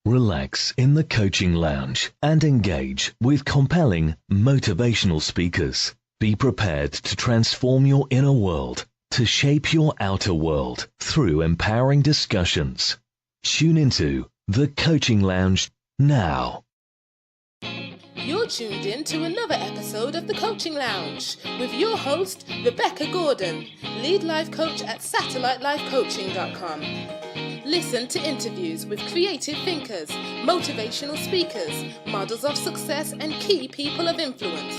Relax in the coaching lounge and engage with compelling, motivational speakers. Be prepared to transform your inner world, to shape your outer world through empowering discussions. Tune into the Coaching Lounge now. You're tuned in to another episode of the Coaching Lounge with your host, Rebecca Gordon, lead life coach at satellitelifecoaching.com. Listen to interviews with creative thinkers, motivational speakers, models of success, and key people of influence.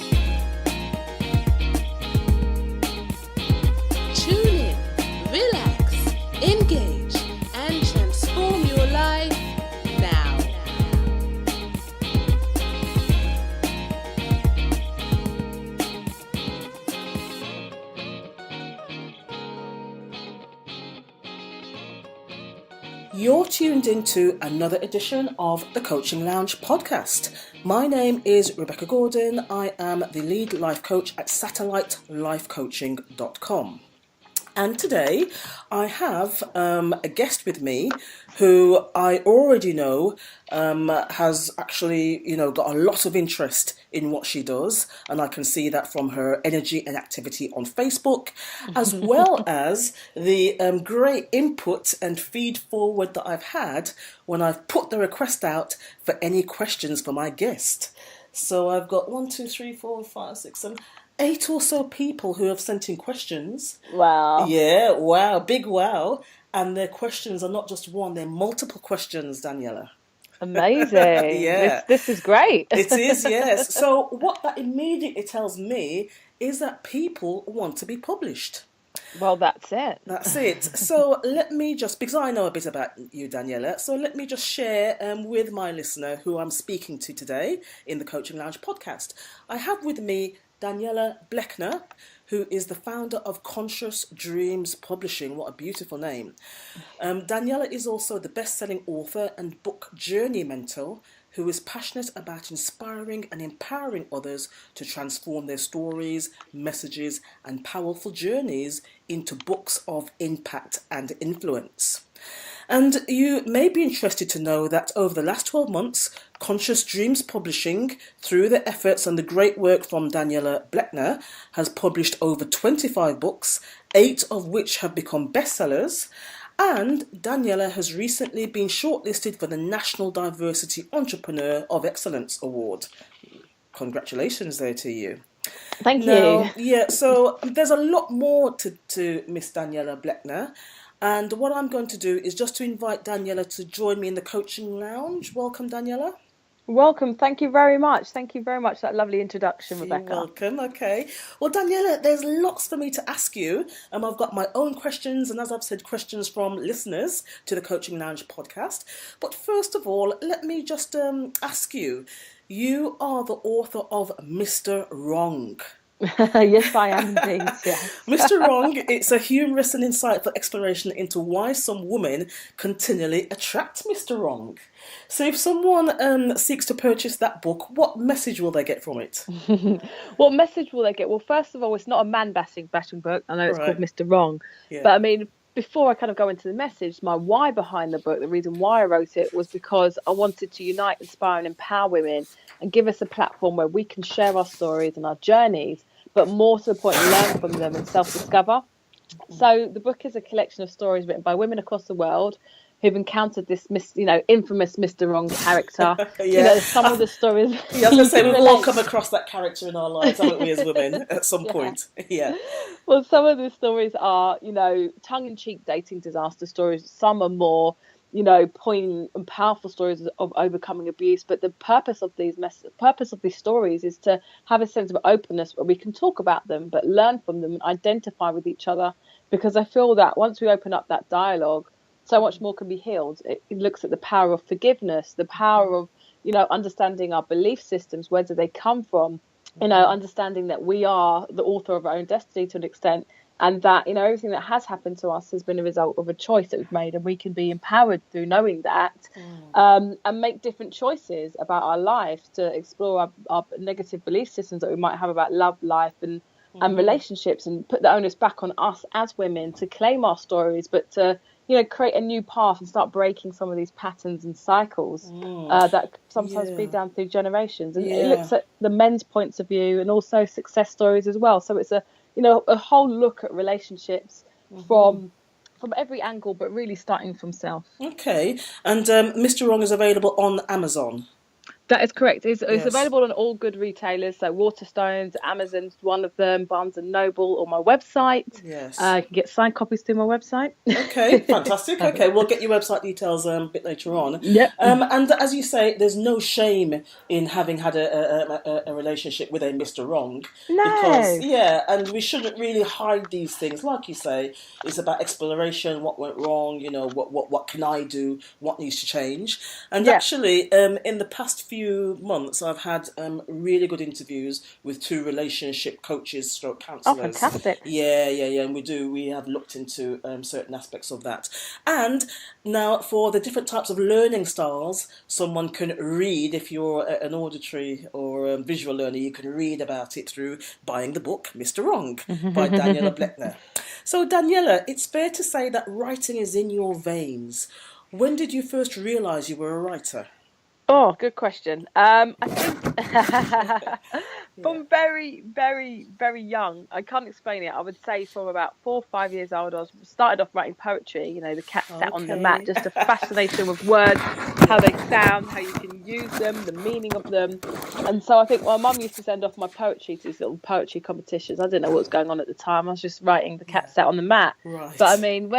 Tune in, relax, engage, and transform your life now. You're tuned into another edition of the Coaching Lounge podcast. My name is Rebecca Gordon. I am the lead life coach at satellitelifecoaching.com. And today I have a guest with me who I already know has actually, got a lot of interest in what she does. And I can see that from her energy and activity on Facebook, as well as the great input and feed forward that I've had when I've put the request out for any questions for my guest. So I've got 1, 2, 3, 4, 5, 6, 7... 8 or so people who have sent in questions. Wow. Yeah, wow, big wow. And their questions are not just one, they're multiple questions, Daniella. Amazing. Yeah. This is great. It is, yes. So what that immediately tells me is that people want to be published. Well, that's it. That's it. So let me just, because I know a bit about you, Daniella, so let me just share with my listener who I'm speaking to today in the Coaching Lounge podcast. I have with me Daniella Blechner, who is the founder of Conscious Dreams Publishing. What a beautiful name. Daniella is also the best-selling author and book journey mentor who is passionate about inspiring and empowering others to transform their stories, messages, and powerful journeys into books of impact and influence. And you may be interested to know that over the last 12 months, Conscious Dreams Publishing, through the efforts and the great work from Daniella Blechner, has published over 25 books, 8 of which have become bestsellers. And Daniella has recently been shortlisted for the National Diversity Entrepreneur of Excellence Award. Congratulations there to you. Thank you. Yeah, so there's a lot more to Miss Daniella Blechner. And what I'm going to do is just to invite Daniella to join me in the Coaching Lounge. Welcome, Daniella. Welcome. Thank you very much. Thank you very much for that lovely introduction, Rebecca. You're welcome. Okay. Well, Daniella, there's lots for me to ask you. I've got my own questions, and as I've said, questions from listeners to the Coaching Lounge podcast. But first of all, let me just ask you. You are the author of Mr. Wrong. Yes, I am indeed. Yes. Mr. Wrong, it's a humorous and insightful exploration into why some women continually attract Mr. Wrong. So if someone seeks to purchase that book, what message will they get from it? What message will they get? Well, first of all, it's not a man-bashing book. I know it's called Mr. Wrong. Yeah. But I mean, before I kind of go into the message, my why behind the book, the reason why I wrote it was because I wanted to unite, inspire and empower women and give us a platform where we can share our stories and our journeys, but more to the point, learn from them and self-discover. So the book is a collection of stories written by women across the world who've encountered this, infamous Mr. Wrong character. Yeah. Some of the stories. Yeah, I was going to say, we've all come across that character in our lives, haven't we, as women, at some point? Yeah. Well, some of the stories are, tongue-in-cheek dating disaster stories. Some are more, poignant and powerful stories of overcoming abuse. But the purpose of these stories is to have a sense of openness where we can talk about them, but learn from them and identify with each other. Because I feel that once we open up that dialogue, so much more can be healed. It looks at the power of forgiveness, the power of, understanding our belief systems. Where do they come from? Understanding that we are the author of our own destiny to an extent, and that, everything that has happened to us has been a result of a choice that we've made, and we can be empowered through knowing that, and make different choices about our life to explore our negative belief systems that we might have about love, life, and relationships, and put the onus back on us as women to claim our stories, but to create a new path and start breaking some of these patterns and cycles that sometimes feed down through generations. And it looks at the men's points of view and also success stories as well. So it's a whole look at relationships from every angle, but really starting from self. Okay. And Mr. Wrong is available on Amazon. That is correct. It's available on all good retailers. So Waterstones, Amazon's one of them, Barnes and Noble, or my website. Yes. You can get signed copies through my website. Okay, fantastic. Okay, we'll get your website details a bit later on. Yep. And as you say, there's no shame in having had a relationship with a Mr. Wrong. No. Because, and we shouldn't really hide these things. Like you say, it's about exploration, what went wrong, what can I do, what needs to change. And actually, in the past few months, I've had really good interviews with 2 relationship coaches stroke counsellors. Oh, fantastic. Yeah, and we have looked into certain aspects of that. And now for the different types of learning styles, someone can read, if you're an auditory or visual learner, you can read about it through buying the book Mr. Wrong by Daniella Blechner. So Daniella, it's fair to say that writing is in your veins. When did you first realise you were a writer? Oh, good question. I think from very, very, very young, I can't explain it. I would say from about 4 or 5 years old, I started off writing poetry. The cat sat on the mat, just a fascination with words, how they sound, how you can use them, the meaning of them. And so I think my mum used to send off my poetry to these little poetry competitions. I didn't know what was going on at the time. I was just writing the cat sat on the mat. Right. But I mean,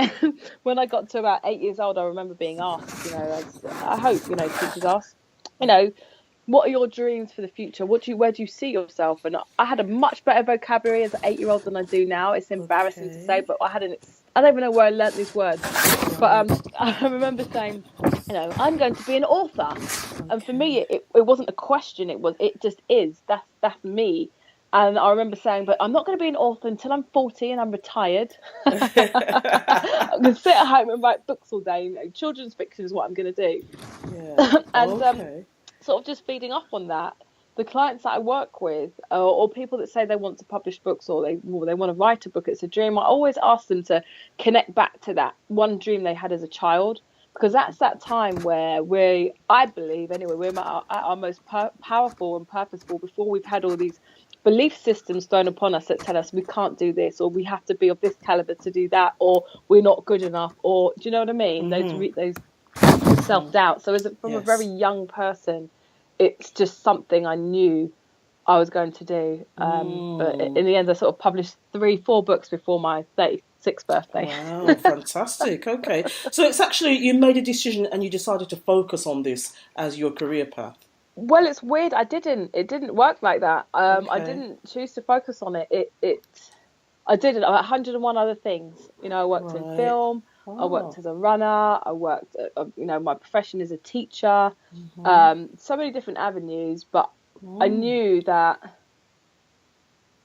when I got to about 8 years old, I remember being asked, I hope, teachers ask, what are your dreams for the future? Where do you see yourself? And I had a much better vocabulary as an 8-year-old than I do now. It's embarrassing to say, but I don't even know where I learnt these words. But I remember saying, I'm going to be an author. And for me, it wasn't a question. It just is. That's me. And I remember saying, but I'm not going to be an author until I'm 40 and I'm retired. I'm going to sit at home and write books all day. Children's fiction is what I'm going to do. Yeah. And sort of just feeding off on that, the clients that I work with, or people that say they want to publish books or they want to write a book, it's a dream. I always ask them to connect back to that one dream they had as a child, because that's that time where I believe anyway, we're at our most powerful and purposeful before we've had all these belief systems thrown upon us that tell us we can't do this, or we have to be of this caliber to do that, or we're not good enough, or do you know what I mean? Those self-doubt. So from a very young person, it's just something I knew I was going to do. But in the end, I sort of published 3-4 books before my 36th birthday. Wow, fantastic. Okay. So it's actually, you made a decision and you decided to focus on this as your career path. Well, it's weird. It didn't work like that. I didn't choose to focus on it. I did 101 other things. I worked in film. I worked as a runner. I worked, my profession is a teacher. So many different avenues, but I knew that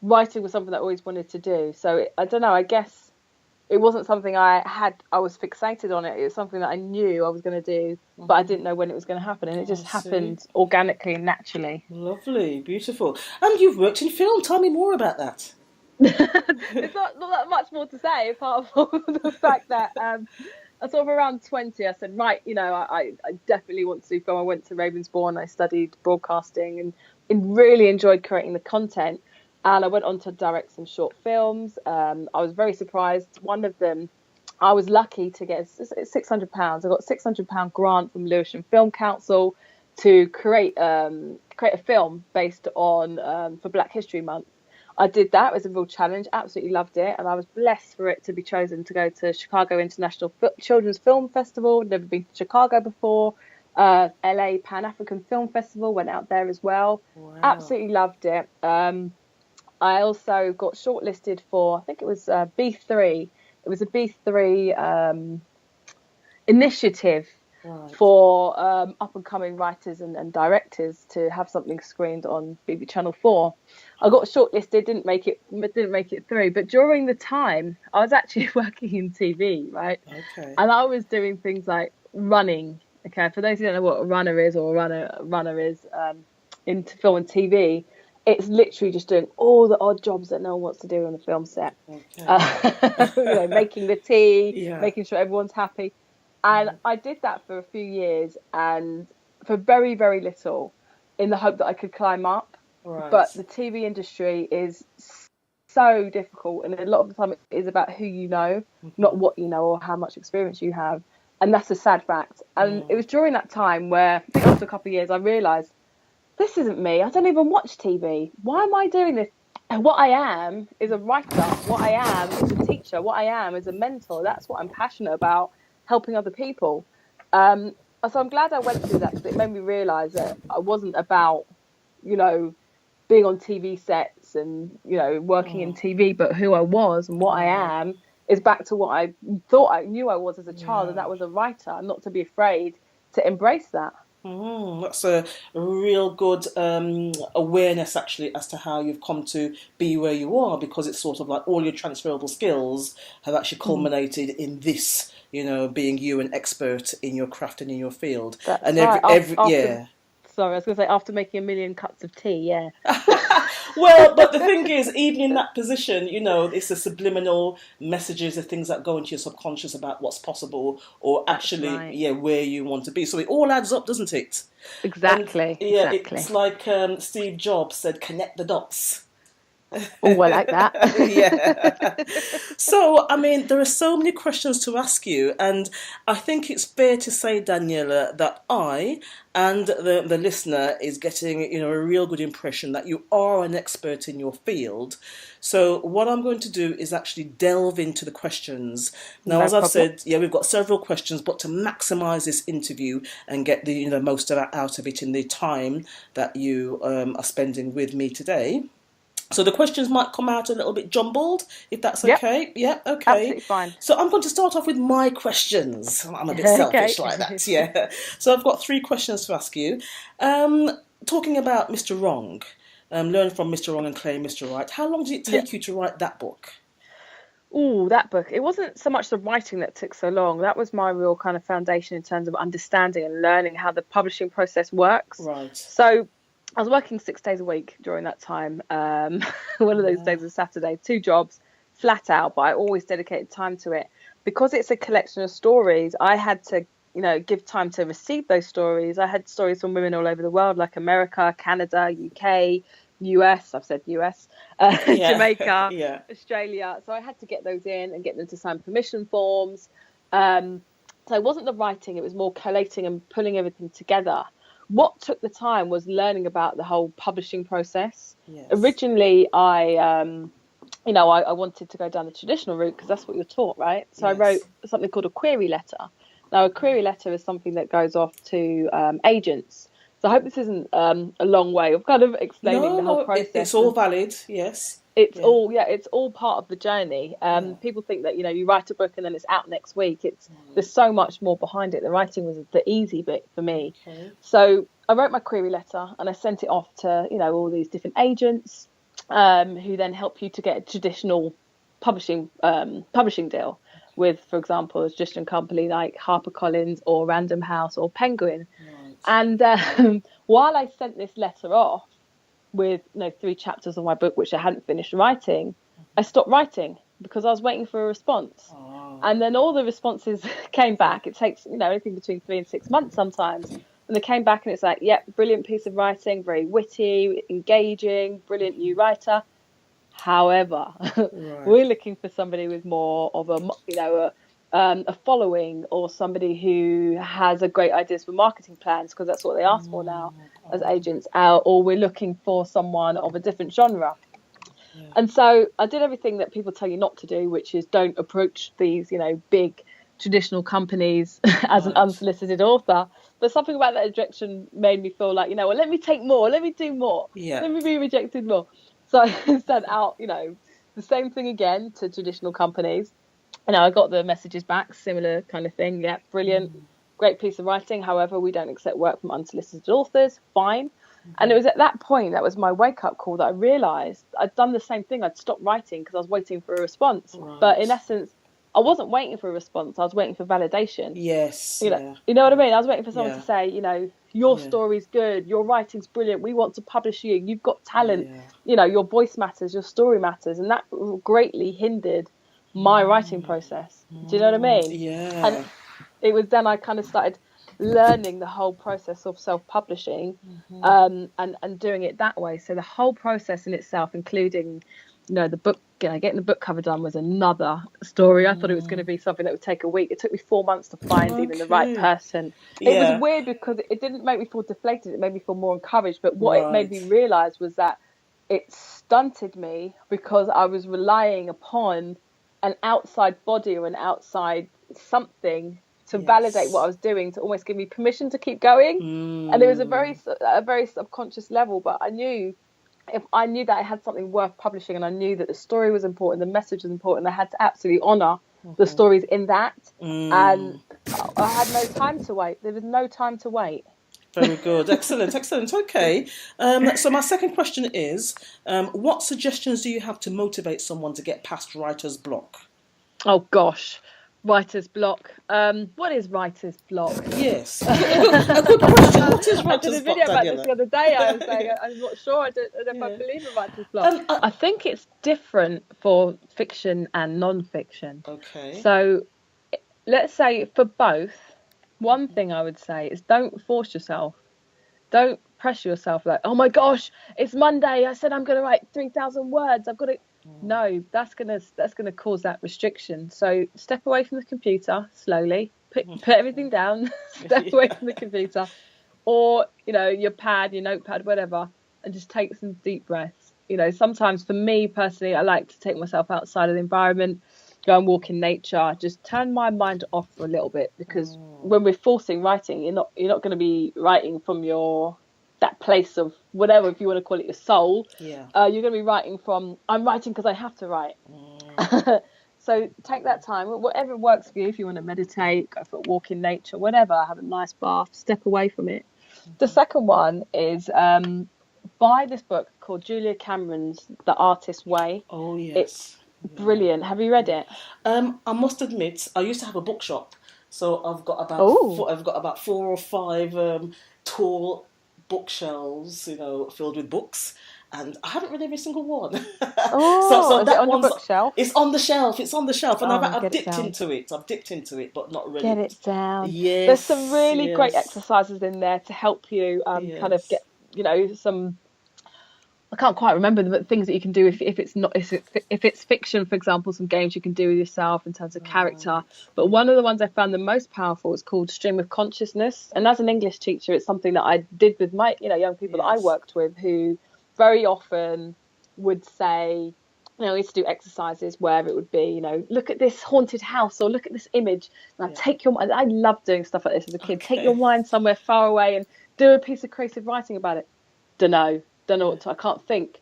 writing was something that I always wanted to do. So I don't know, I guess it wasn't something I was fixated on it. It was something that I knew I was going to do, but I didn't know when it was going to happen. And it just happened organically and naturally. Lovely, beautiful. And you've worked in film. Tell me more about that. There's not that much more to say apart from the fact that sort of around 20 I said, right, I definitely want to do film. I went to Ravensbourne, I studied broadcasting and really enjoyed creating the content, and I went on to direct some short films. I was very surprised. One of them, I was lucky to get £600. I got a £600 grant from Lewisham Film Council to create a film based on for Black History Month. I did that. It was a real challenge. Absolutely loved it. And I was blessed for it to be chosen to go to Chicago International Children's Film Festival. Never been to Chicago before. LA Pan-African Film Festival. Went out there as well. Wow. Absolutely loved it. I also got shortlisted for, I think it was B3. It was a B3 initiative. Right. For up-and-coming writers and directors to have something screened on BBC Channel 4. I got shortlisted, didn't make it through. But during the time, I was actually working in TV, right? Okay. And I was doing things like running. Okay, for those who don't know what a runner is or a runner is in film and TV, it's literally just doing all the odd jobs that no one wants to do on a film set. Okay. Making the tea, Yeah. making sure everyone's happy. And I did that for a few years, and for very, very little, in the hope that I could climb up. Right. But the TV industry is so difficult, and a lot of the time it is about who you know, not what you know or how much experience you have. And that's a sad fact. And it was during that time where, I think after a couple of years, I realised, this isn't me. I don't even watch TV. Why am I doing this? And what I am is a writer. What I am is a teacher. What I am is a mentor. That's what I'm passionate about, helping other people. So I'm glad I went through that, because it made me realise that I wasn't about, being on TV sets and, working in TV, but who I was and what I am is back to what I thought I knew I was as a child, and that was a writer, and not to be afraid to embrace that. That's a real good awareness, actually, as to how you've come to be where you are, because it's sort of like all your transferable skills have actually culminated in this, being you an expert in your craft and in your field. That's and right. Sorry, I was going to say, after making 1 million cups of tea, yeah. Well, but the thing is, even in that position, it's the subliminal messages, the things that go into your subconscious about what's possible, or actually, where you want to be. So it all adds up, doesn't it? Exactly. Exactly. It's like Steve Jobs said, connect the dots. Oh, I like that. Yeah. So, there are so many questions to ask you, and I think it's fair to say, Daniella, that I and the listener is getting, a real good impression that you are an expert in your field. So what I'm going to do is actually delve into the questions. Now, as I've said, we've got several questions, but to maximise this interview and get the most out of it in the time that you are spending with me today. So the questions might come out a little bit jumbled, if that's okay. Yeah, okay. Absolutely fine. So I'm going to start off with my questions. I'm a bit selfish like that, yeah. So I've got 3 questions to ask you. Talking about Mr. Wrong, learn from Mr. Wrong and claim Mr. Right. How long did it take you to write that book? Oh, that book. It wasn't so much the writing that took so long. That was my real kind of foundation in terms of understanding and learning how the publishing process works. Right. So I was working 6 days a week during that time. One of those days was Saturday, 2 jobs, flat out, but I always dedicated time to it. Because it's a collection of stories, I had to, give time to receive those stories. I had stories from women all over the world, like America, Canada, UK, US, I've said US, Jamaica, Australia. So I had to get those in and get them to sign permission forms. So it wasn't the writing, it was more collating and pulling everything together. What took the time was learning about the whole publishing process. Yes. Originally, I wanted to go down the traditional route because that's what you're taught, right? So I wrote something called a query letter. Now, a query letter is something that goes off to agents. So I hope this isn't a long way of kind of explaining the whole process. It's all valid, yes. It's all part of the journey. People think that, you write a book and then it's out next week. There's so much more behind it. The writing was the easy bit for me. Okay. So I wrote my query letter and I sent it off to, all these different agents who then help you to get a traditional publishing deal with, for example, a traditional company like HarperCollins or Random House or Penguin. Right. And while I sent this letter off, with 3 chapters of my book which I hadn't finished writing, I stopped writing because I was waiting for a response. And then all the responses came back. It takes anything between 3 and 6 months sometimes, and they came back and it's like, brilliant piece of writing, very witty, engaging, brilliant new writer. However, we're looking for somebody with more of a following, or somebody who has a great ideas for marketing plans, because that's what they ask for now as agents, or we're looking for someone of a different genre. And so I did everything that people tell you not to do, which is don't approach these big traditional companies as an unsolicited author. But something about that rejection made me feel like, well, let me take more, let me do more, let me be rejected more. So I sent out the same thing again to traditional companies. And I got the messages back, similar kind of thing. Yeah, brilliant, great piece of writing. However, we don't accept work from unsolicited authors. Fine. And it was at that point, that was my wake-up call, that I realised I'd done the same thing. I'd stopped writing because I was waiting for a response. Right. But in essence, I wasn't waiting for a response. I was waiting for validation. Yes. You know what I mean? I was waiting for someone Yeah. to say, you know, your Yeah. story's good, your writing's brilliant, we want to publish you, you've got talent, Yeah. you know, your voice matters, your story matters. And that greatly hindered my writing process. Do you know what I mean? Yeah. And it was then I kind of started learning the whole process of self-publishing, and doing it that way. So the whole process in itself, including, you know, the book, you know, getting the book cover done was another story. I thought it was going to be something that would take a week. It took me 4 months to find even the right person. It was Yeah. weird because it didn't make me feel deflated. It made me feel more encouraged. But what it made Right. me realise was that it stunted me because I was relying upon an outside body or an outside something to validate what I was doing, to almost give me permission to keep going. And it was a very subconscious level, but I knew, if I knew that I had something worth publishing, and I knew that the story was important, the message was important, I had to absolutely honour the stories in that. And I had no time to wait. There was no time to wait. Very good. Excellent. Okay. So my second question is, what suggestions do you have to motivate someone to get past writer's block? Oh gosh, writer's block. What is writer's block? Yes, a good question. What is I did writer's a block, video about Daniella? this the other day. I was saying I'm not sure. I don't know if I believe in writer's block. I think it's different for fiction and non-fiction. Okay. So let's say for both, one thing I would say is don't force yourself. Don't pressure yourself like, oh my gosh, it's Monday. I said I'm going to write 3,000 words. I've got to. No, that's gonna cause that restriction. So step away from the computer slowly. Put everything down. Step away from the computer, or you know, your pad, your notepad, whatever, and just take some deep breaths. You know, sometimes for me personally, I like to take myself outside of the environment, go and walk in nature, just turn my mind off for a little bit, because when we're forcing writing, you're not going to be writing from that place of whatever, if you want to call it your soul. You're going to be writing from, I'm writing because I have to write. So take that time, whatever works for you. If you want to meditate, go for a walk in nature, whatever, have a nice bath, step away from it. The second one is buy this book called Julia Cameron's The Artist's Way. Oh yes, it's brilliant. Have you read it? I must admit, I used to have a bookshop, so I've got about 4 or 5 tall bookshelves, you know, filled with books, and I haven't read every single one. So that on the bookshelf? It's on the shelf, and I've dipped into it, but not really. Get it down. Yes. There's some really great exercises in there to help you kind of get, you know, some, I can't quite remember the things that you can do if it's fiction, for example, some games you can do with yourself in terms of character. But one of the ones I found the most powerful is called Stream of Consciousness. And as an English teacher, it's something that I did with my, you know, young people that I worked with, who very often would say, you know, we used to do exercises where it would be, you know, look at this haunted house or look at this image. And take your mind. I loved doing stuff like this as a kid. Take your mind somewhere far away and do a piece of creative writing about it. Don't know what to, I can't think.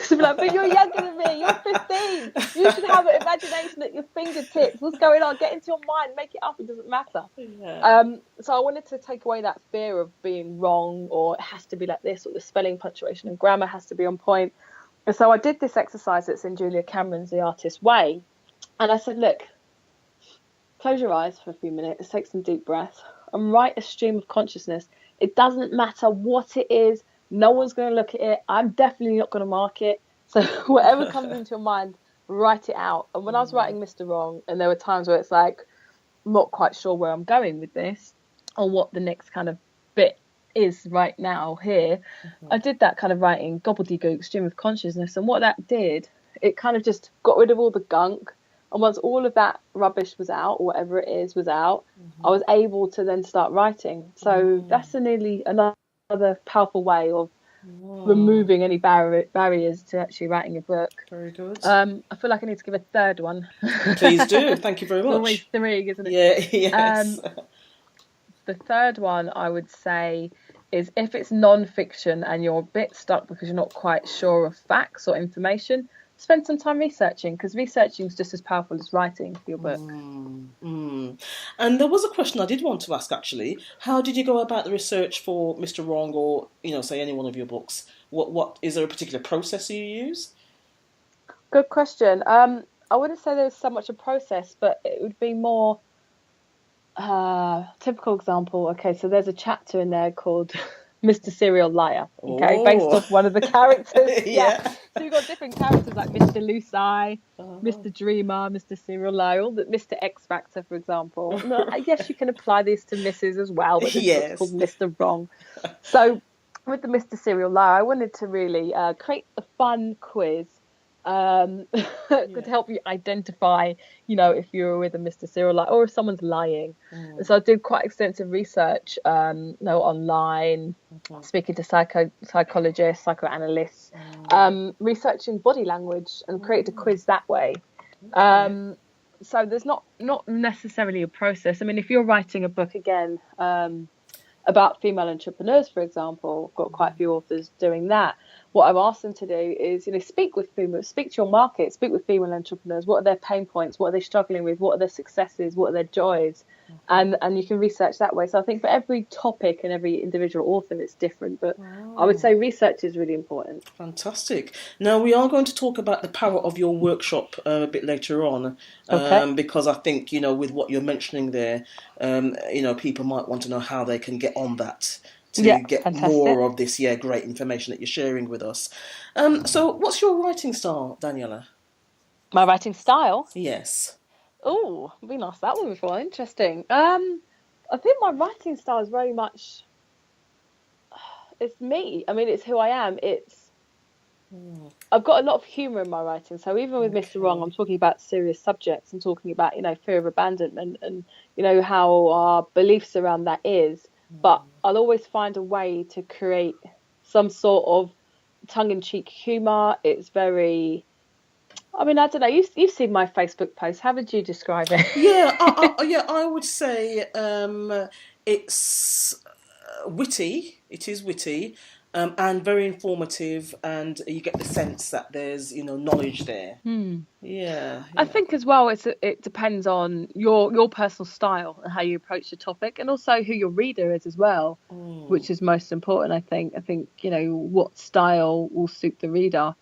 So like, but you're younger than me, you're 15. You should have an imagination at your fingertips. What's going on? Get into your mind, make it up, it doesn't matter. So I wanted to take away that fear of being wrong, or it has to be like this, or the spelling, punctuation and grammar has to be on point. And so I did this exercise that's in Julia Cameron's The Artist's Way. And I said, look, close your eyes for a few minutes, take some deep breaths, and write a stream of consciousness. It doesn't matter what it is. No one's going to look at it. I'm definitely not going to mark it. So whatever comes into your mind, write it out. And when I was writing Mr. Wrong, and there were times where it's like, I'm not quite sure where I'm going with this, or what the next kind of bit is right now here, I did that kind of writing, gobbledygook, stream of consciousness. And what that did, it kind of just got rid of all the gunk. And once all of that rubbish was out, or whatever it is was out, I was able to then start writing. So that's another powerful way of removing any barriers to actually writing a book. Very good. I feel like I need to give a third one. Please do. Thank you very much. Always 3, isn't it? Yeah. Yes. The third one I would say is, if it's non-fiction and you're a bit stuck because you're not quite sure of facts or information, spend some time researching, because researching is just as powerful as writing for your book. And there was a question I did want to ask, actually. How did you go about the research for Mr. Wrong, or, you know, say any one of your books? What is there a particular process you use? Good question. I wouldn't say there was so much a process, but it would be more typical example. Okay, so there's a chapter in there called Mr. Serial Liar. Okay, based Oh, off one of the characters. Yeah. yeah. So you've got different characters like Mr. Loose Eye, Oh. Mr. Dreamer, Mr. Serial Liar, all the Mr. X Factor, for example. No, yes, you can apply these to Mrs. as well, but this book's called Yes. Mr. Wrong. So with the Mr. Serial Liar, I wanted to really create a fun quiz could help you identify, if you're with a Mr. Serial Liar or if someone's lying. And so I did quite extensive research, online, speaking to psychologists, psychoanalysts, researching body language, and created a quiz that way. So there's not necessarily a process. I mean, if you're writing a book again, about female entrepreneurs, for example, I've got quite a few authors doing that. What I've asked them to do is, speak to your market, speak with female entrepreneurs. What are their pain points? What are they struggling with? What are their successes? What are their joys? And you can research that way. So I think for every topic and every individual author, it's different. But I would say research is really important. Fantastic. Now, we are going to talk about the power of your workshop a bit later on, because I think, with what you're mentioning there, people might want to know how they can get on that to get fantastic. more of this, great information that you're sharing with us. So what's your writing style, Daniella? My writing style? Yes. Oh, I've been asked that one before. Interesting. I think my writing style is very much, it's me. I mean, it's who I am. I've got a lot of humour in my writing. So even with Mr. Wrong, I'm talking about serious subjects. I'm talking about, fear of abandonment and, how our beliefs around that is. But I'll always find a way to create some sort of tongue-in-cheek humour. It's very... I mean, I don't know. You've seen my Facebook post. How would you describe it? I would say it's witty. It is witty, and very informative, and you get the sense that there's knowledge there. Yeah. I think as well, it depends on your personal style and how you approach the topic, and also who your reader is as well, which is most important. I think what style will suit the reader.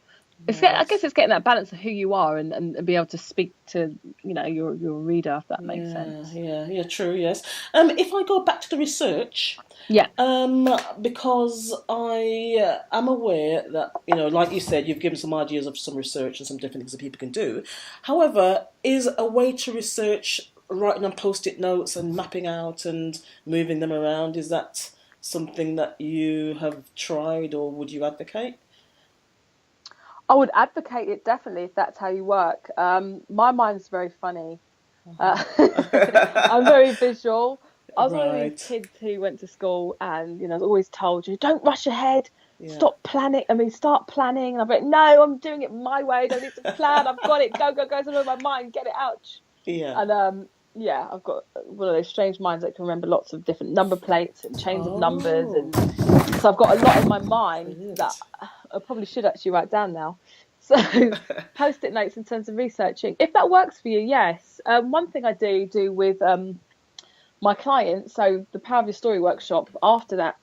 I guess it's getting that balance of who you are and be able to speak to your reader, if that makes sense. Yeah, true. Yes. If I go back to the research, because I am aware that like you said, you've given some ideas of some research and some different things that people can do. However, is a way to research writing on post-it notes and mapping out and moving them around, is that something that you have tried or would you advocate? I would advocate it definitely if that's how you work. My mind's very funny. I'm very visual. I was one of these kids who went to school and I was always told, don't rush ahead, start planning. And I'm like, no, I'm doing it my way. I don't need to plan. I've got it. Go. It's all over my mind. Get it out. Yeah. And I've got one of those strange minds that can remember lots of different number plates and chains of numbers, and so I've got a lot in my mind that I probably should actually write down now. So post-it notes in terms of researching, if that works for you, yes. One thing I do with my clients, so the Power of Your Story workshop, after that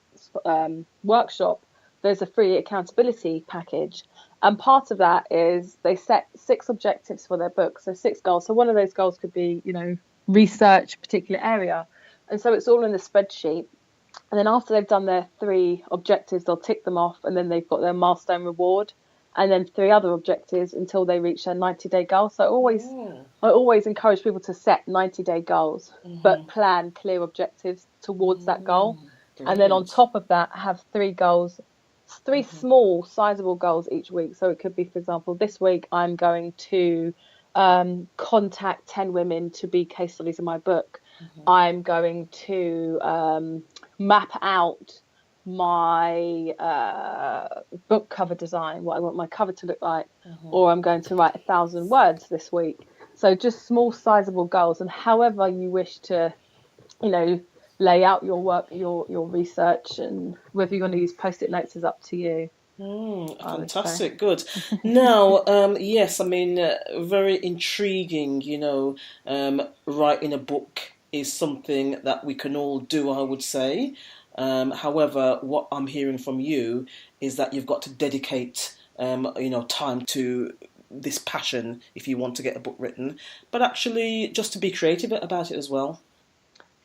workshop, there's a free accountability package. And part of that is they set 6 objectives for their book, so 6 goals. So one of those goals could be, research a particular area. And so it's all in the spreadsheet. And then after they've done their 3 objectives, they'll tick them off, and then they've got their milestone reward, and then 3 other objectives until they reach their 90-day goal. So I always encourage people to set 90-day goals, but plan clear objectives towards that goal. Brilliant. And then on top of that, have 3 goals, 3 small, sizable goals each week. So it could be, for example, this week I'm going to contact 10 women to be case studies in my book. I'm going to map out my book cover design, what I want my cover to look like, or I'm going to write 1,000 words this week. So just small, sizable goals, and however you wish to, lay out your work, your research, and whether you're going to use post-it notes is up to you. Fantastic, good. Now, yes, I mean, very intriguing, writing a book is something that we can all do, I would say. However, what I'm hearing from you is that you've got to dedicate, time to this passion if you want to get a book written, but actually just to be creative about it as well.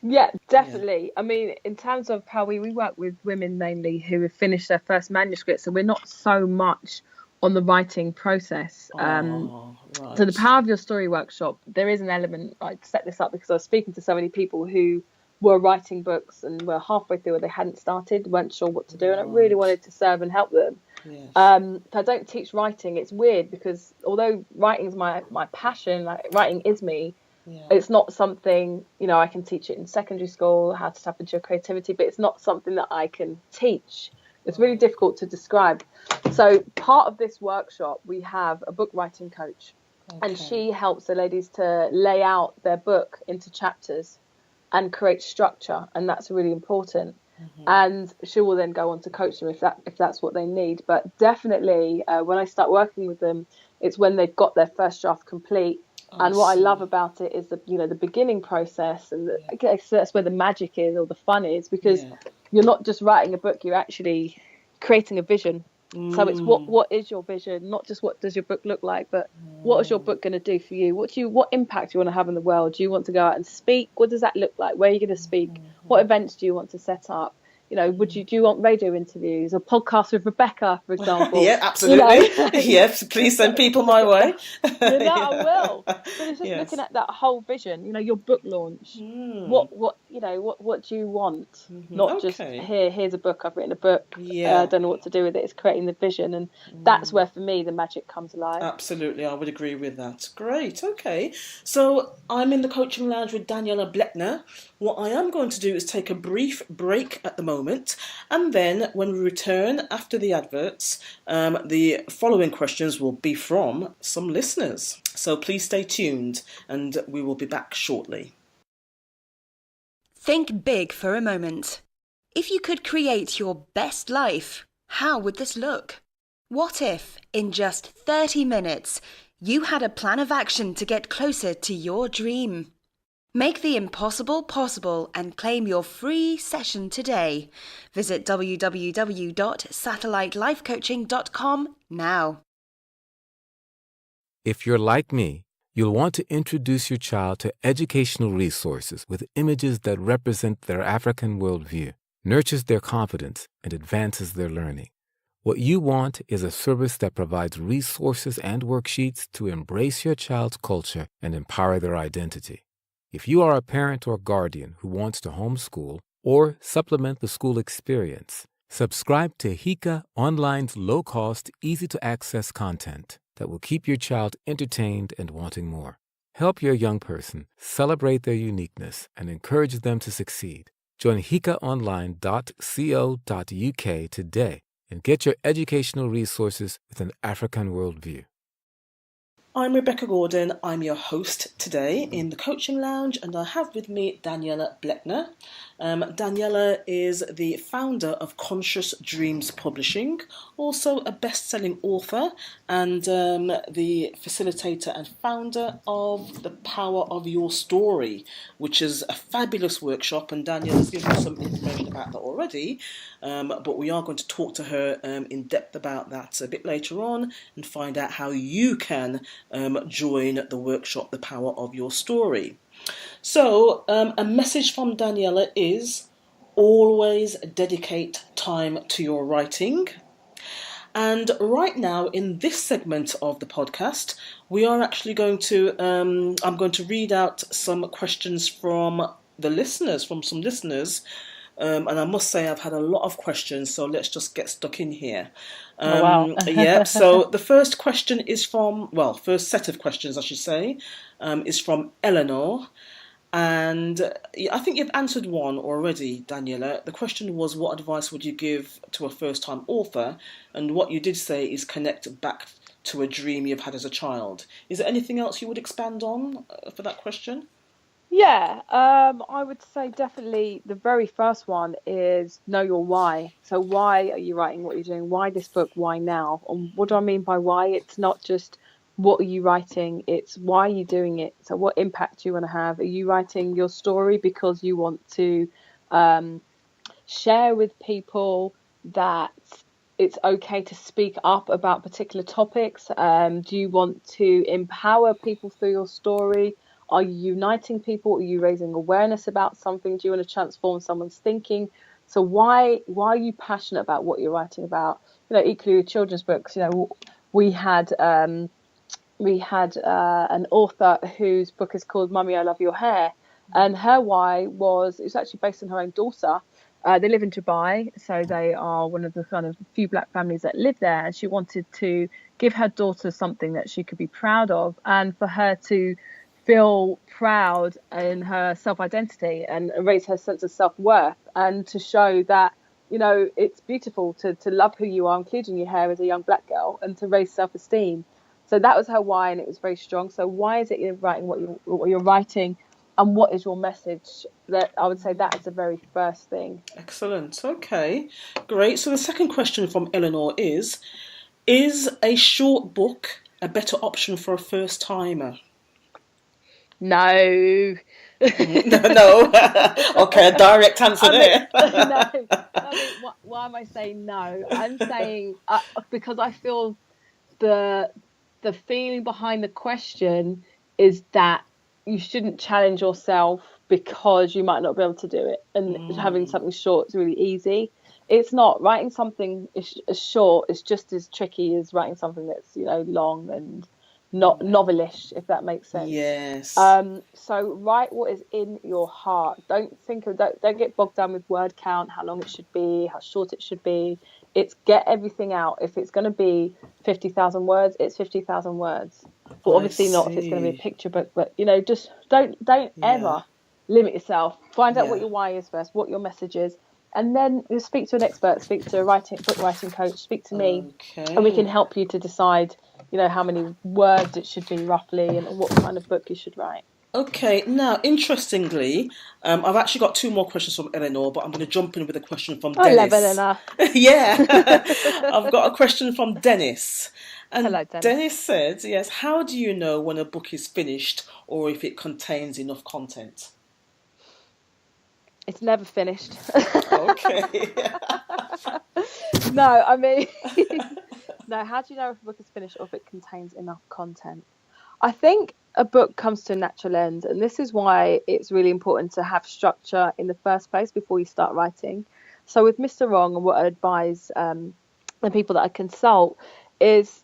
Yeah, definitely. I mean, in terms of how we work with women mainly who have finished their first manuscript, so we're not so much on the writing process. Oh, right. So the Power of Your Story workshop, there is an element, I set this up because I was speaking to so many people who were writing books and were halfway through or they hadn't started, weren't sure what to do, and I really wanted to serve and help them. Yes. So I don't teach writing. It's weird because although writing is my passion, like writing is me, it's not something, you know, I can teach it in secondary school, how to tap into your creativity, but it's not something that I can teach. It's really difficult to describe. So part of this workshop, we have a book writing coach, and she helps the ladies to lay out their book into chapters and create structure, and that's really important. And she will then go on to coach them if that's what they need. But definitely, when I start working with them, it's when they've got their first draft complete. And what I love about it is the beginning process, and I guess that's where the magic is or the fun is, because you're not just writing a book, you're actually creating a vision. So it's what is your vision, not just what does your book look like, but what is your book going to do for you? What impact do you want to have in the world? Do you want to go out and speak? What does that look like? Where are you going to speak? What events do you want to set up? You know, do you want radio interviews or podcasts with Rebecca, for example? Yeah, absolutely. Yes, please send people my way. I will. But it's just looking at that whole vision. You know, your book launch. What do you want? Not just here's a book. I've written a book. I don't know what to do with it. It's creating the vision, and that's where for me the magic comes alive. Absolutely, I would agree with that. Great. Okay, so I'm in the coaching lounge with Daniella Blechner. What I am going to do is take a brief break at the moment, and then when we return after the adverts, the following questions will be from some listeners. So please stay tuned, and we will be back shortly. Think big for a moment. If you could create your best life, how would this look? What if, in just 30 minutes, you had a plan of action to get closer to your dream? Make the impossible possible and claim your free session today. Visit www.satellitelifecoaching.com now. If you're like me, you'll want to introduce your child to educational resources with images that represent their African worldview, nurtures their confidence, and advances their learning. What you want is a service that provides resources and worksheets to embrace your child's culture and empower their identity. If you are a parent or guardian who wants to homeschool or supplement the school experience, subscribe to Hika Online's low-cost, easy-to-access content that will keep your child entertained and wanting more. Help your young person celebrate their uniqueness and encourage them to succeed. Join hikaonline.co.uk today and get your educational resources with an African worldview. I'm Rebecca Gordon. I'm your host today in the Coaching Lounge, and I have with me Daniella Blechner. Daniella is the founder of Conscious Dreams Publishing, also a best-selling author, and the facilitator and founder of The Power of Your Story, which is a fabulous workshop, and Daniella's given us some information about that already, but we are going to talk to her in depth about that a bit later on and find out how you can join the workshop, The Power of Your Story. So, a message from Daniella is always dedicate time to your writing. And right now, in this segment of the podcast, we are actually going to, I'm going to read out some questions from the listeners, from some listeners. And I must say I've had a lot of questions, so let's just get stuck in here. Wow. Yeah, so the first question is from, first set of questions, I should say, is from Eleanor. And I think you've answered one already, Daniella. The question was, what advice would you give to a first-time author? And what you did say is connect back to a dream you've had as a child. Is there anything else you would expand on for that question? Yeah, I would say definitely the very first one is know your why. So why are you writing what you're doing? Why this book? Why now? And what do I mean by why? It's not just what are you writing, it's why are you doing it? So what impact do you want to have? Are you writing your story because you want to share with people that it's okay to speak up about particular topics? Do you want to empower people through your story? Are you uniting people? Are you raising awareness about something? Do you want to transform someone's thinking? So why are you passionate about what you're writing about? Equally with children's books, we had an author whose book is called Mummy, I Love Your Hair, and her why was, it was actually based on her own daughter. They live in Dubai, so they are one of the kind of few black families that live there, and she wanted to give her daughter something that she could be proud of, and for her to feel proud in her self-identity and raise her sense of self-worth, and to show that it's beautiful to love who you are, including your hair, as a young black girl, and to raise self-esteem. So that was her why, and it was very strong. So why is it you're writing what you're writing, and what is your message? That I would say that is the very first thing. Excellent. Okay, great. So the second question from Eleanor is a short book a better option for a first timer? No. No. Okay, a direct answer there. No. Why am I saying no? I'm saying because I feel the feeling behind the question is that you shouldn't challenge yourself because you might not be able to do it, and having something short is really easy. It's not. Writing something is short is just as tricky as writing something that's long and not novelish, if that makes sense. Yes. So write what is in your heart. Don't get bogged down with word count, how long it should be, how short it should be. It's get everything out. If it's going to be 50,000 words, it's 50,000 words. But obviously not if it's going to be a picture book. But just don't ever limit yourself. Find out what your why is first, what your message is, and then you speak to an expert, speak to a book writing coach, speak to me, and we can help you to decide how many words it should be roughly, and what kind of book you should write. Okay, now, interestingly, I've actually got two more questions from Eleanor, but I'm going to jump in with a question from Dennis. Eleanor. Yeah, I've got a question from Dennis. And Hello, Dennis. Dennis said, yes, how do you know when a book is finished or if it contains enough content? It's never finished. Okay. No, I mean... No, how do you know if a book is finished or if it contains enough content? I think a book comes to a natural end, and this is why it's really important to have structure in the first place before you start writing. So with Mr. Wrong, and what I advise the people that I consult is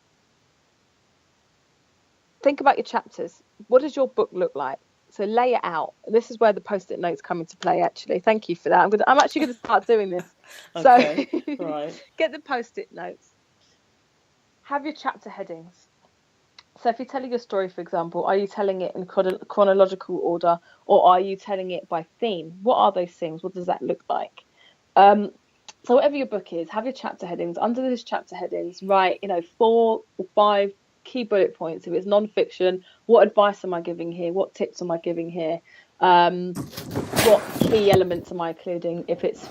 think about your chapters. What does your book look like? So lay it out. And this is where the post-it notes come into play, actually. Thank you for that. I'm actually going to start doing this. Okay, so right. Get the post-it notes. Have your chapter headings. So if you're telling your story, for example, are you telling it in chronological order, or are you telling it by theme? What are those themes? What does that look like? So whatever your book is, have your chapter headings. Under those chapter headings, write 4 or 5 key bullet points. If it's non-fiction, what advice am I giving here? What tips am I giving here? What key elements am I including? If it's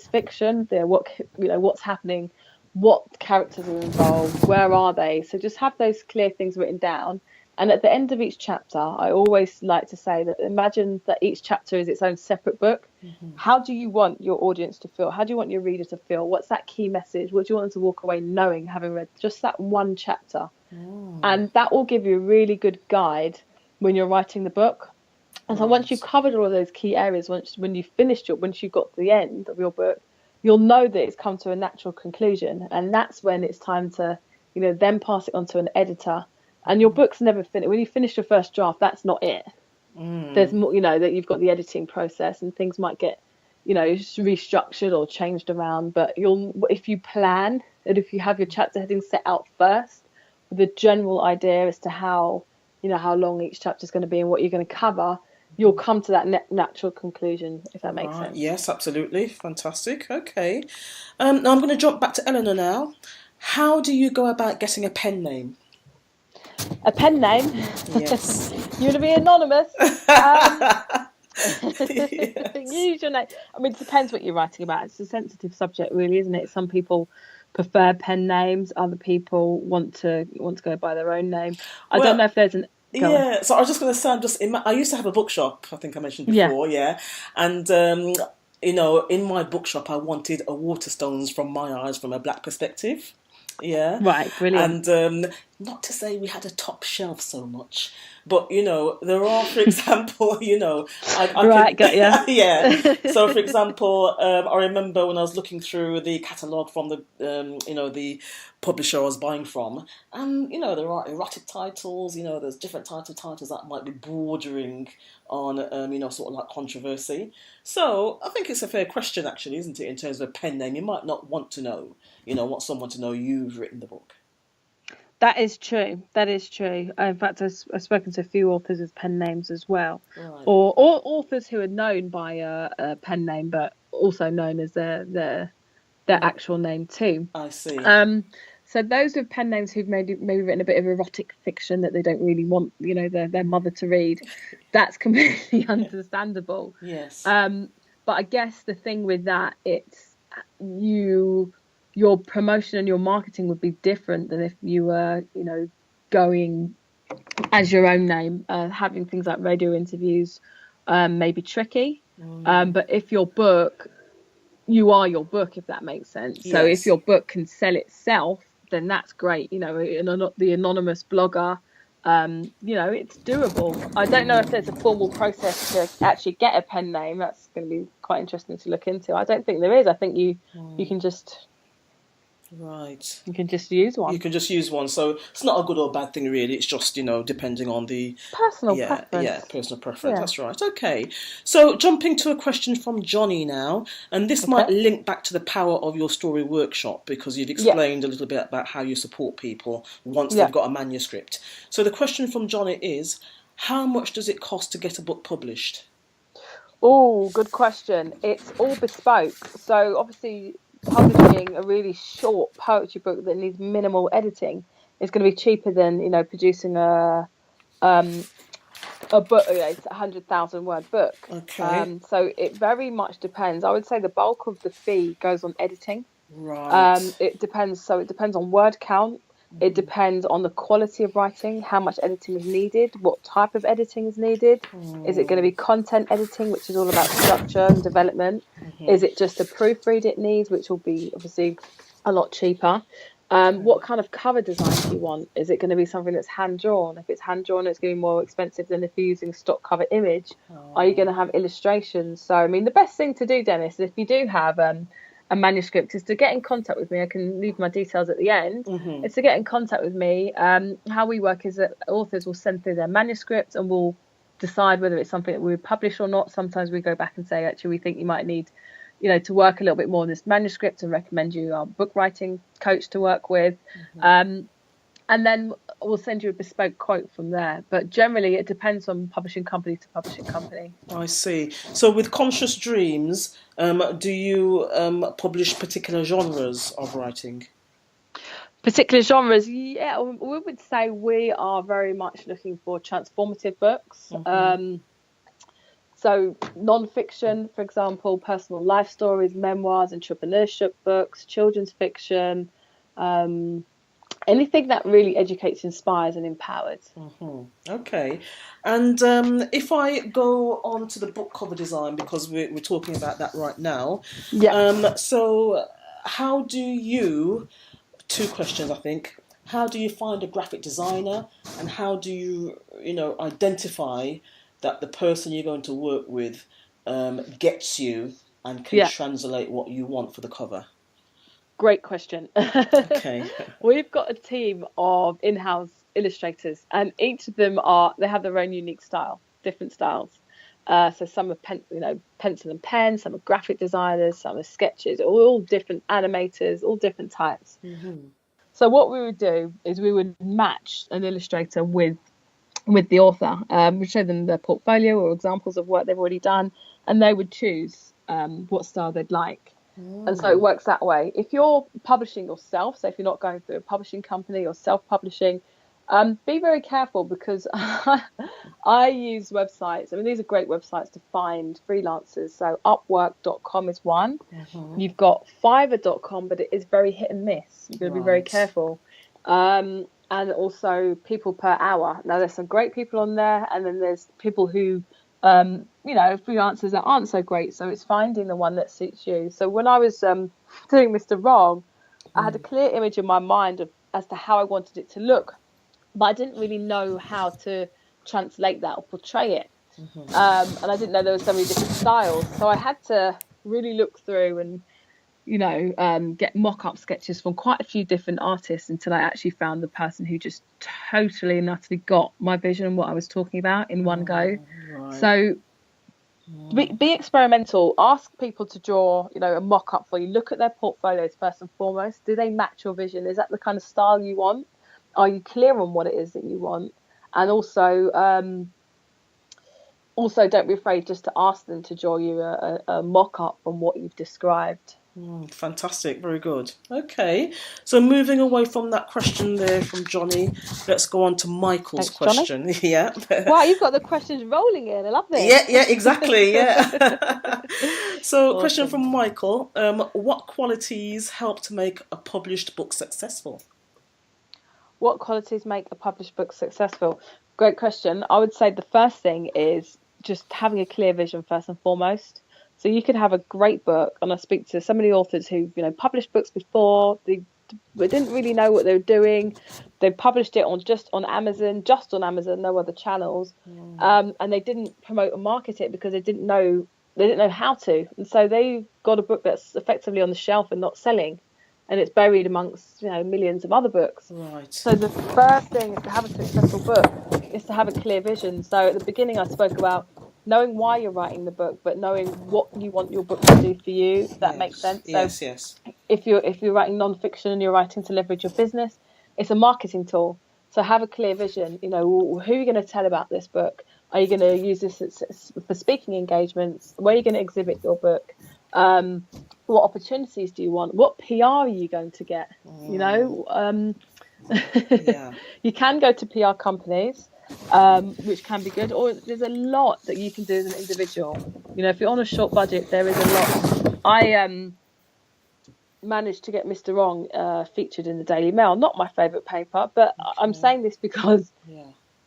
fiction, what's happening. What characters are involved? Where are they? So just have those clear things written down. And at the end of each chapter, I always like to say that imagine that each chapter is its own separate book. Mm-hmm. How do you want your audience to feel? How do you want your reader to feel? What's that key message? What do you want them to walk away knowing, having read just that one chapter? Oh. And that will give you a really good guide when you're writing the book. And so once you've covered all of those key areas, once you've got to the end of your book, you'll know that it's come to a natural conclusion, and that's when it's time to, then pass it on to an editor. And your book's never finished. When you finish your first draft, that's not it. There's more, that you've got the editing process, and things might get, restructured or changed around. But if you plan, and if you have your chapter headings set out first, with a general idea as to how long each chapter is going to be and what you're going to cover, you'll come to that natural conclusion, if that makes sense. Yes, absolutely. Fantastic. Okay. Now I'm going to jump back to Eleanor now. How do you go about getting a pen name? A pen name? Yes. You want to be anonymous? Yes. Use your name. I mean, it depends what you're writing about. It's a sensitive subject, really, isn't it? Some people prefer pen names. Other people want to go by their own name. I don't know if there's an... So I was just going to say, I used to have a bookshop, I think I mentioned before, and in my bookshop, I wanted a Waterstones from my eyes from a black perspective. Yeah. Right, brilliant. And not to say we had a top shelf so much, but there are, for example, I Right, got ya. yeah. So, for example, I remember when I was looking through the catalogue from the publisher I was buying from, and there are erotic titles. There's different types of titles that might be bordering on sort of like controversy. So I think it's a fair question, actually, isn't it? In terms of a pen name, you might not want to know. Want someone to know you've written the book. That is true. That is true. In fact, I've spoken to a few authors with pen names as well, Right. or authors who are known by a pen name, but also known as their actual name too. I see. So those with pen names who've maybe written a bit of erotic fiction that they don't really want, their mother to read, that's completely understandable. Yes. But I guess the thing with that, it's your promotion and your marketing would be different than if you were, going as your own name. Having things like radio interviews may be tricky. But if your book, you are your book, if that makes sense. So Yes. if your book can sell itself, then that's great. The anonymous blogger, it's doable. I don't know if there's a formal process to actually get a pen name. That's going to be quite interesting to look into. I don't think there is. I think you can just... Right. You can just use one. You can just use one. So it's not a good or bad thing, really. It's just, depending on the... Personal preference. Yeah, personal preference. Yeah. That's right. Okay. So jumping to a question from Johnny now. And this might link back to the power of your story workshop, because you've explained a little bit about how you support people once they've got a manuscript. So the question from Johnny is, how much does it cost to get a book published? Oh, good question. It's all bespoke. So obviously... publishing a really short poetry book that needs minimal editing is going to be cheaper than producing a book, it's a 100,000 word book. Okay. So it very much depends. I would say the bulk of the fee goes on editing. Right. It depends. So it depends on word count. It depends on the quality of writing, how much editing is needed, what type of editing is needed. Is it going to be content editing, which is all about structure and development? Is it just a proofread it needs, which will be obviously a lot cheaper? What kind of cover design do you want? Is it going to be something that's hand-drawn? If it's hand-drawn, it's going to be more expensive than if you're using stock cover image. Are you going to have illustrations? So, I mean, the best thing to do, Dennis, is if you do have... a manuscript, is to get in contact with me. I can leave my details at the end. It's to get in contact with me. How we work is that authors will send through their manuscripts and we'll decide whether it's something that we would publish or not. Sometimes we go back and say, actually, we think you might need, to work a little bit more on this manuscript and recommend you our book writing coach to work with. And then we'll send you a bespoke quote from there. But generally, it depends on publishing company to publishing company. I see. So with Conscious Dreams, do you publish particular genres of writing? Particular genres? Yeah, we would say we are very much looking for transformative books. So non-fiction, for example, personal life stories, memoirs, entrepreneurship books, children's fiction, anything that really educates, inspires and empowers. Okay. And if I go on to the book cover design, because we're talking about that right now. So how do you... Two questions, I think. How do you find a graphic designer, and how do you, identify that the person you're going to work with gets you and can translate what you want for the cover? Great question. Okay. We've got a team of in-house illustrators, and each of them they have their own unique style, different styles. So some are pencil and pen, some are graphic designers, some are sketches, all different animators, all different types. So what we would do is we would match an illustrator with the author. We'd show them their portfolio or examples of work they've already done, and they would choose what style they'd like. And so it works that way. If you're publishing yourself, so if you're not going through a publishing company or self-publishing, be very careful, because I use websites. I mean, these are great websites to find freelancers. So Upwork.com is one. You've got Fiverr.com, but it is very hit and miss. You've got to be very careful. And also people per hour. Now, there's some great people on there, and then there's people who you know, freelancers that aren't so great. So it's finding the one that suits you. So when I was doing Mr. Wrong, I had a clear image in my mind as to how I wanted it to look, but I didn't really know how to translate that or portray it. And I didn't know there were so many different styles. So I had to really look through and, you know, get mock-up sketches from quite a few different artists until I actually found the person who just totally and utterly got my vision and what I was talking about in one go. Right. So be experimental. Ask people to draw, you know, a mock-up for you. Look at their portfolios first and foremost. Do they match your vision? Is that the kind of style you want? Are you clear on what it is that you want? And also don't be afraid just to ask them to draw you a mock-up on what you've described. Fantastic, very good. Okay, so moving away from that question there from Johnny, let's go on to Michael's question. Johnny. Yeah. Wow, you've got the questions rolling in. I love this. Yeah, exactly. Yeah. So, Awesome. Question from Michael: what qualities help to make a published book successful? What qualities make a published book successful? Great question. I would say the first thing is just having a clear vision first and foremost. So you could have a great book, and I speak to so many authors who, you know, published books before, they didn't really know what they were doing. They published it on Amazon, no other channels, and they didn't promote and market it because they didn't know how to, and so they got a book that's effectively on the shelf and not selling, and it's buried amongst, you know, millions of other books. Right. So the first thing is to have a successful book is to have a clear vision. So at the beginning I spoke about knowing why you're writing the book, but knowing what you want your book to do for you. If that makes sense. So Yes. If you're writing non-fiction and you're writing to leverage your business, it's a marketing tool. So have a clear vision. You know, who are you going to tell about this book? Are you going to use this for speaking engagements? Where are you going to exhibit your book? What opportunities do you want? What PR are you going to get? You know, you can go to PR companies, which can be good, or there's a lot that you can do as an individual. You know, if you're on a short budget, there is a lot. I managed to get Mr. Wrong featured in the Daily Mail. Not my favourite paper, but I'm saying this because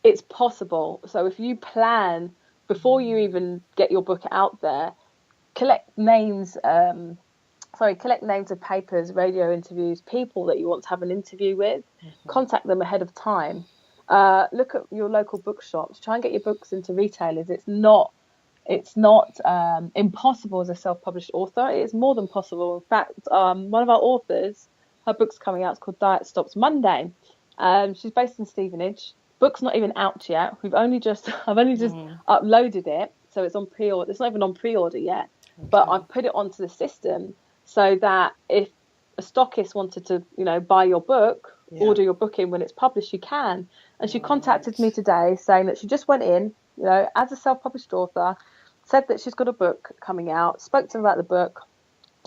it's possible. So if you plan before you even get your book out there, collect names of papers, radio interviews, people that you want to have an interview with, contact them ahead of time. Look at your local bookshops, try and get your books into retailers. It's not impossible as a self-published author. It is more than possible. In fact, one of our authors, her book's coming out, it's called Diet Stops Monday. She's based in Stevenage. Book's not even out yet. I've only just uploaded it, so it's on pre-order. It's not even on pre-order yet, but I've put it onto the system so that if a stockist wanted to, you know, buy your book, order your book in when it's published, you can. And she contacted me today saying that she just went in, you know, as a self-published author, said that she's got a book coming out, spoke to them about the book.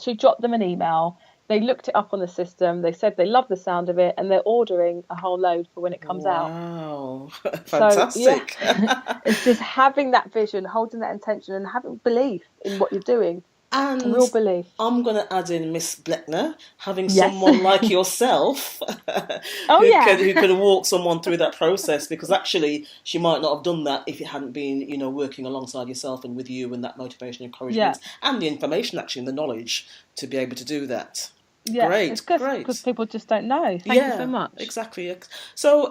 She dropped them an email. They looked it up on the system. They said they love the sound of it, and they're ordering a whole load for when it comes out. Wow, fantastic. So, it's just having that vision, holding that intention, and having belief in what you're doing. And real belief. I'm going to add in Miss Blechner, having someone like yourself who could walk someone through that process, because actually she might not have done that if it hadn't been, you know, working alongside yourself and with you, and that motivation, encouragement, and the information, actually, and the knowledge to be able to do that. Yeah, great, it's great. Because people just don't know. Thank you so much. Exactly. So,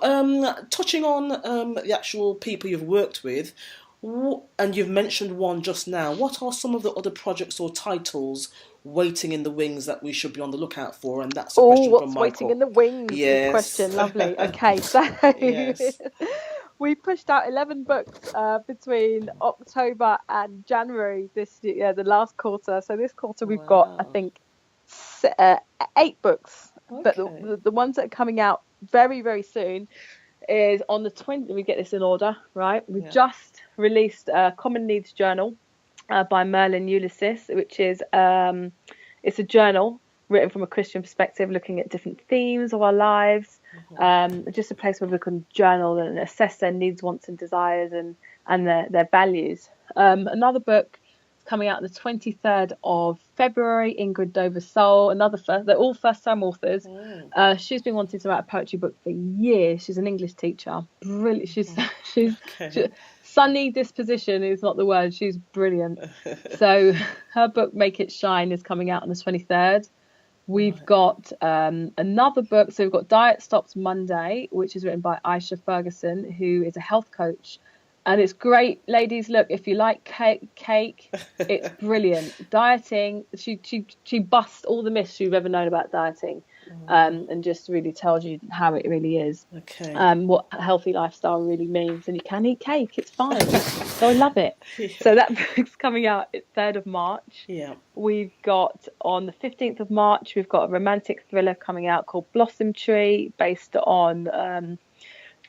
touching on the actual people you've worked with, and you've mentioned one just now, what are some of the other projects or titles waiting in the wings that we should be on the lookout for? And that's a question from Michael. What's waiting in the wings? Yes. Question, lovely. Okay, so we pushed out 11 books between October and January this year, the last quarter. So this quarter we've got, I think, 8 books. Okay. But the ones that are coming out very, very soon is on the 20th. Let me get this in order, right? We've just released a Common Needs Journal by Merlin Ulysses, which is it's a journal written from a Christian perspective, looking at different themes of our lives, just a place where we can journal and assess their needs, wants and desires, and their values. Another book coming out on the 23rd of February, Ingrid Dover-Soul, they're all first-time authors. She's been wanting to write a poetry book for years. She's an English teacher. Brilliant. She's sunny disposition is not the word. She's brilliant. So her book Make It Shine is coming out on the 23rd. We've got another book. So we've got Diet Stops Monday, which is written by Aisha Ferguson, who is a health coach. And it's great, ladies. Look, if you like cake, it's brilliant. Dieting, she busts all the myths you've ever known about dieting, and just really tells you how it really is. Okay. What a healthy lifestyle really means, and you can eat cake. It's fine. So I love it. Yeah. So that book's coming out at 3rd of March. Yeah. We've got on the 15th of March, we've got a romantic thriller coming out called Blossom Tree, based on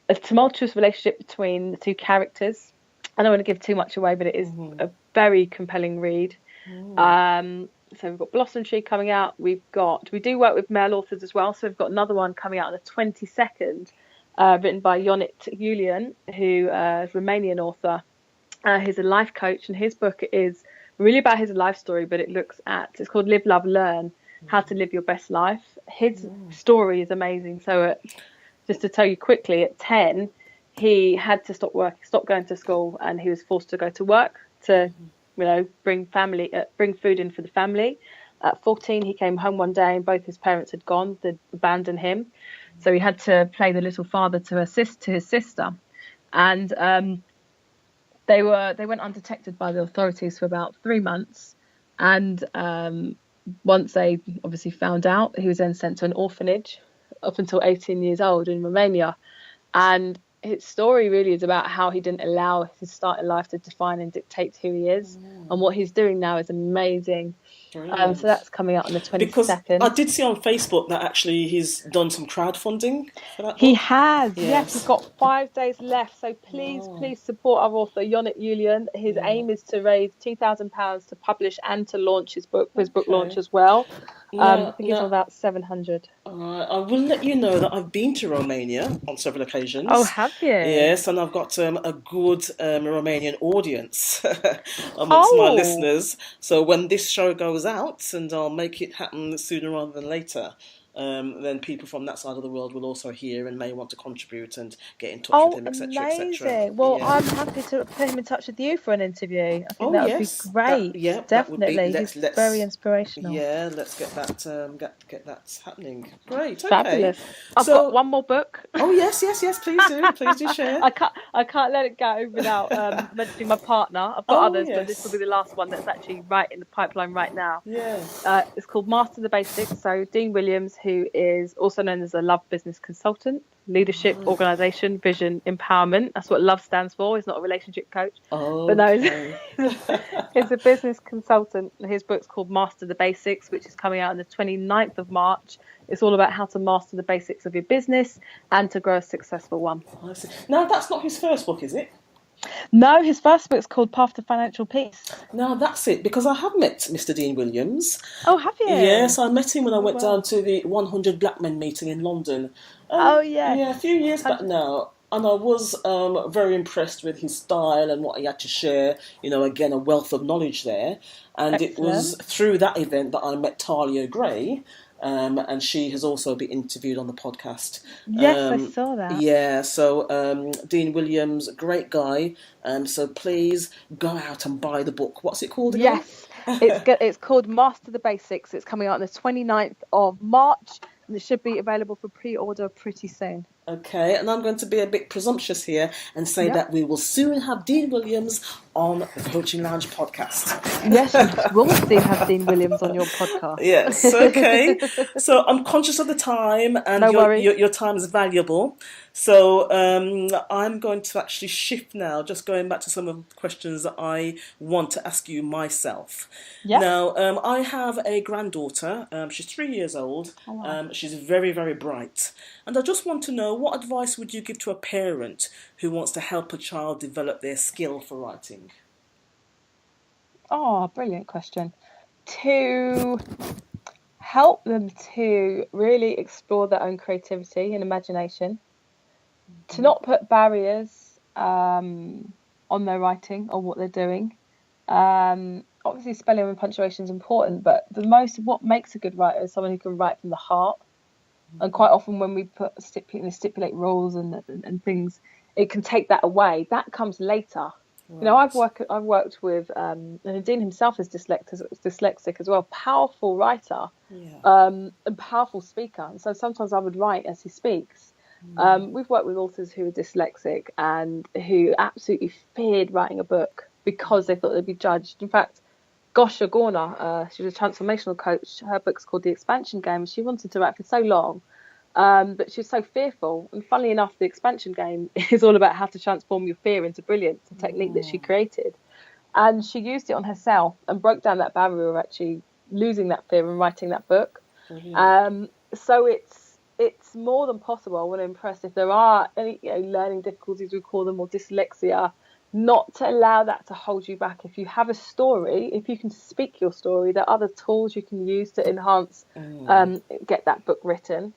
a tumultuous relationship between the two characters. I don't want to give too much away, but it is a very compelling read. So we've got Blossom Tree coming out. We do work with male authors as well. So we've got another one coming out on the 22nd, written by Ionit Julian, who is a Romanian author. He's a life coach, and his book is really about his life story, but it's called Live, Love, Learn, How to Live Your Best Life. His story is amazing. So just to tell you quickly, at 10, he had to stop going to school, and he was forced to go to work to, bring food in for the family. At 14, he came home one day and both his parents had gone, they'd abandoned him. So he had to play the little father to his sister. And they went undetected by the authorities for about 3 months. And once they obviously found out, he was then sent to an orphanage up until 18 years old in Romania. And his story really is about how he didn't allow his start in life to define and dictate who he is. And what he's doing now is amazing. So that's coming out on the 22nd. Because I did see on Facebook that actually he's done some crowdfunding for that book. He has, yes. He's got 5 days left. So please support our author, Ionit Julian. His aim is to raise £2,000 to publish and to launch his book launch as well. I think it's about 700. I will let you know that I've been to Romania on several occasions. Oh, have you? Yes, and I've got a good Romanian audience amongst my listeners. So when this show goes out, and I'll make it happen sooner rather than later, then people from that side of the world will also hear and may want to contribute and get in touch with him, etc., etc. Well, I'm happy to put him in touch with you for an interview. I think that would be great. Definitely. He's very inspirational. Yeah, let's get that get that happening. Great. Okay. Fabulous. I've got one more book. Oh yes, please do share. I can't let it go without mentioning my partner. I've got others, but this will be the last one that's actually right in the pipeline right now. Yeah. It's called Master the Basics. So Dean Williams, who is also known as a Love business consultant, leadership, organisation, vision, empowerment. That's what Love stands for. He's not a relationship coach. But no, he's a business consultant. His book's called Master the Basics, which is coming out on the 29th of March. It's all about how to master the basics of your business and to grow a successful one. I see. Now, that's not his first book, is it? No, his first book's called Path to Financial Peace. No, that's it, because I have met Mr. Dean Williams. Oh, have you? Yes, I met him when I went down to the 100 Black Men meeting in London. Yeah, a few years back now. And I was very impressed with his style and what he had to share. Again, a wealth of knowledge there. And Excellent. It was through that event that I met Talia Gray. And she has also been interviewed on the podcast. Yes, I saw that. Yeah, so Dean Williams, great guy. So please go out and buy the book. What's it called again? Yes, it's called Master the Basics. It's coming out on the 29th of March, and it should be available for pre-order pretty soon. Okay, and I'm going to be a bit presumptuous here and say that we will soon have Dean Williams on the Coaching Lounge podcast. Yes, we'll soon have Dean Williams on your podcast. Yes, okay. So I'm conscious of the time, and your time is valuable. So I'm going to actually shift now, just going back to some of the questions that I want to ask you myself. Yep. Now, I have a granddaughter. She's 3 years old. Oh, wow. She's very, very bright. And I just want to know, what advice would you give to a parent who wants to help a child develop their skill for writing? Oh, brilliant question. To help them to really explore their own creativity and imagination, to not put barriers on their writing or what they're doing. Obviously, spelling and punctuation is important, but what makes a good writer is someone who can write from the heart. And quite often when we stipulate rules and things, it can take that away. That comes later. Right. You know, I've worked with, and Dean himself is dyslexic as well, powerful writer, and powerful speaker. And so sometimes I would write as he speaks. We've worked with authors who are dyslexic and who absolutely feared writing a book because they thought they'd be judged. In fact, Gosha Gorna, she's a transformational coach. Her book's called The Expansion Game. She wanted to write for so long, but she was so fearful. And funnily enough, The Expansion Game is all about how to transform your fear into brilliance, a technique that she created. And she used it on herself and broke down that barrier of actually losing that fear and writing that book. So it's more than possible. I want to impress, if there are any learning difficulties, we call them, or dyslexia, not to allow that to hold you back. If you have a story, if you can speak your story, there are other tools you can use to enhance, get that book written.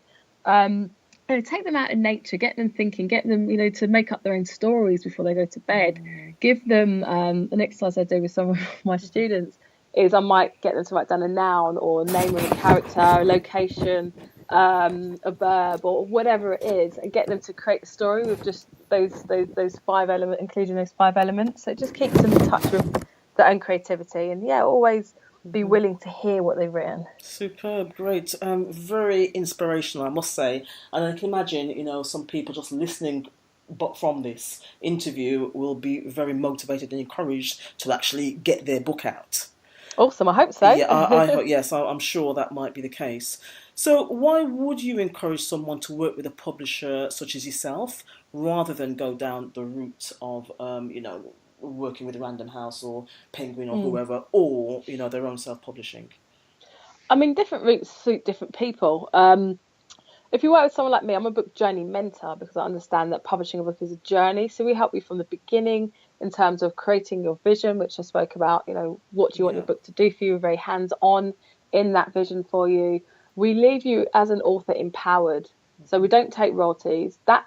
Take them out in nature, get them thinking, get them, to make up their own stories before they go to bed. Give them an exercise I do with some of my students is I might get them to write down a noun or a name of a character, a location, a verb, or whatever it is, and get them to create a story with just those 5 elements, including those 5 elements. So it just keeps them in touch with their own creativity, and always be willing to hear what they've written. Superb, great, very inspirational, I must say. And I can imagine, some people just listening from this interview will be very motivated and encouraged to actually get their book out. Awesome, I hope so. Yeah, I hope, yes, I'm sure that might be the case. So why would you encourage someone to work with a publisher such as yourself rather than go down the route of, working with a Random House or Penguin or whoever, or, their own self-publishing? I mean, different routes suit different people. If you work with someone like me, I'm a book journey mentor because I understand that publishing a book is a journey. So we help you from the beginning in terms of creating your vision, which I spoke about. What do you want your book to do for you? We're very hands-on in that vision for you. We leave you as an author empowered. So we don't take royalties. That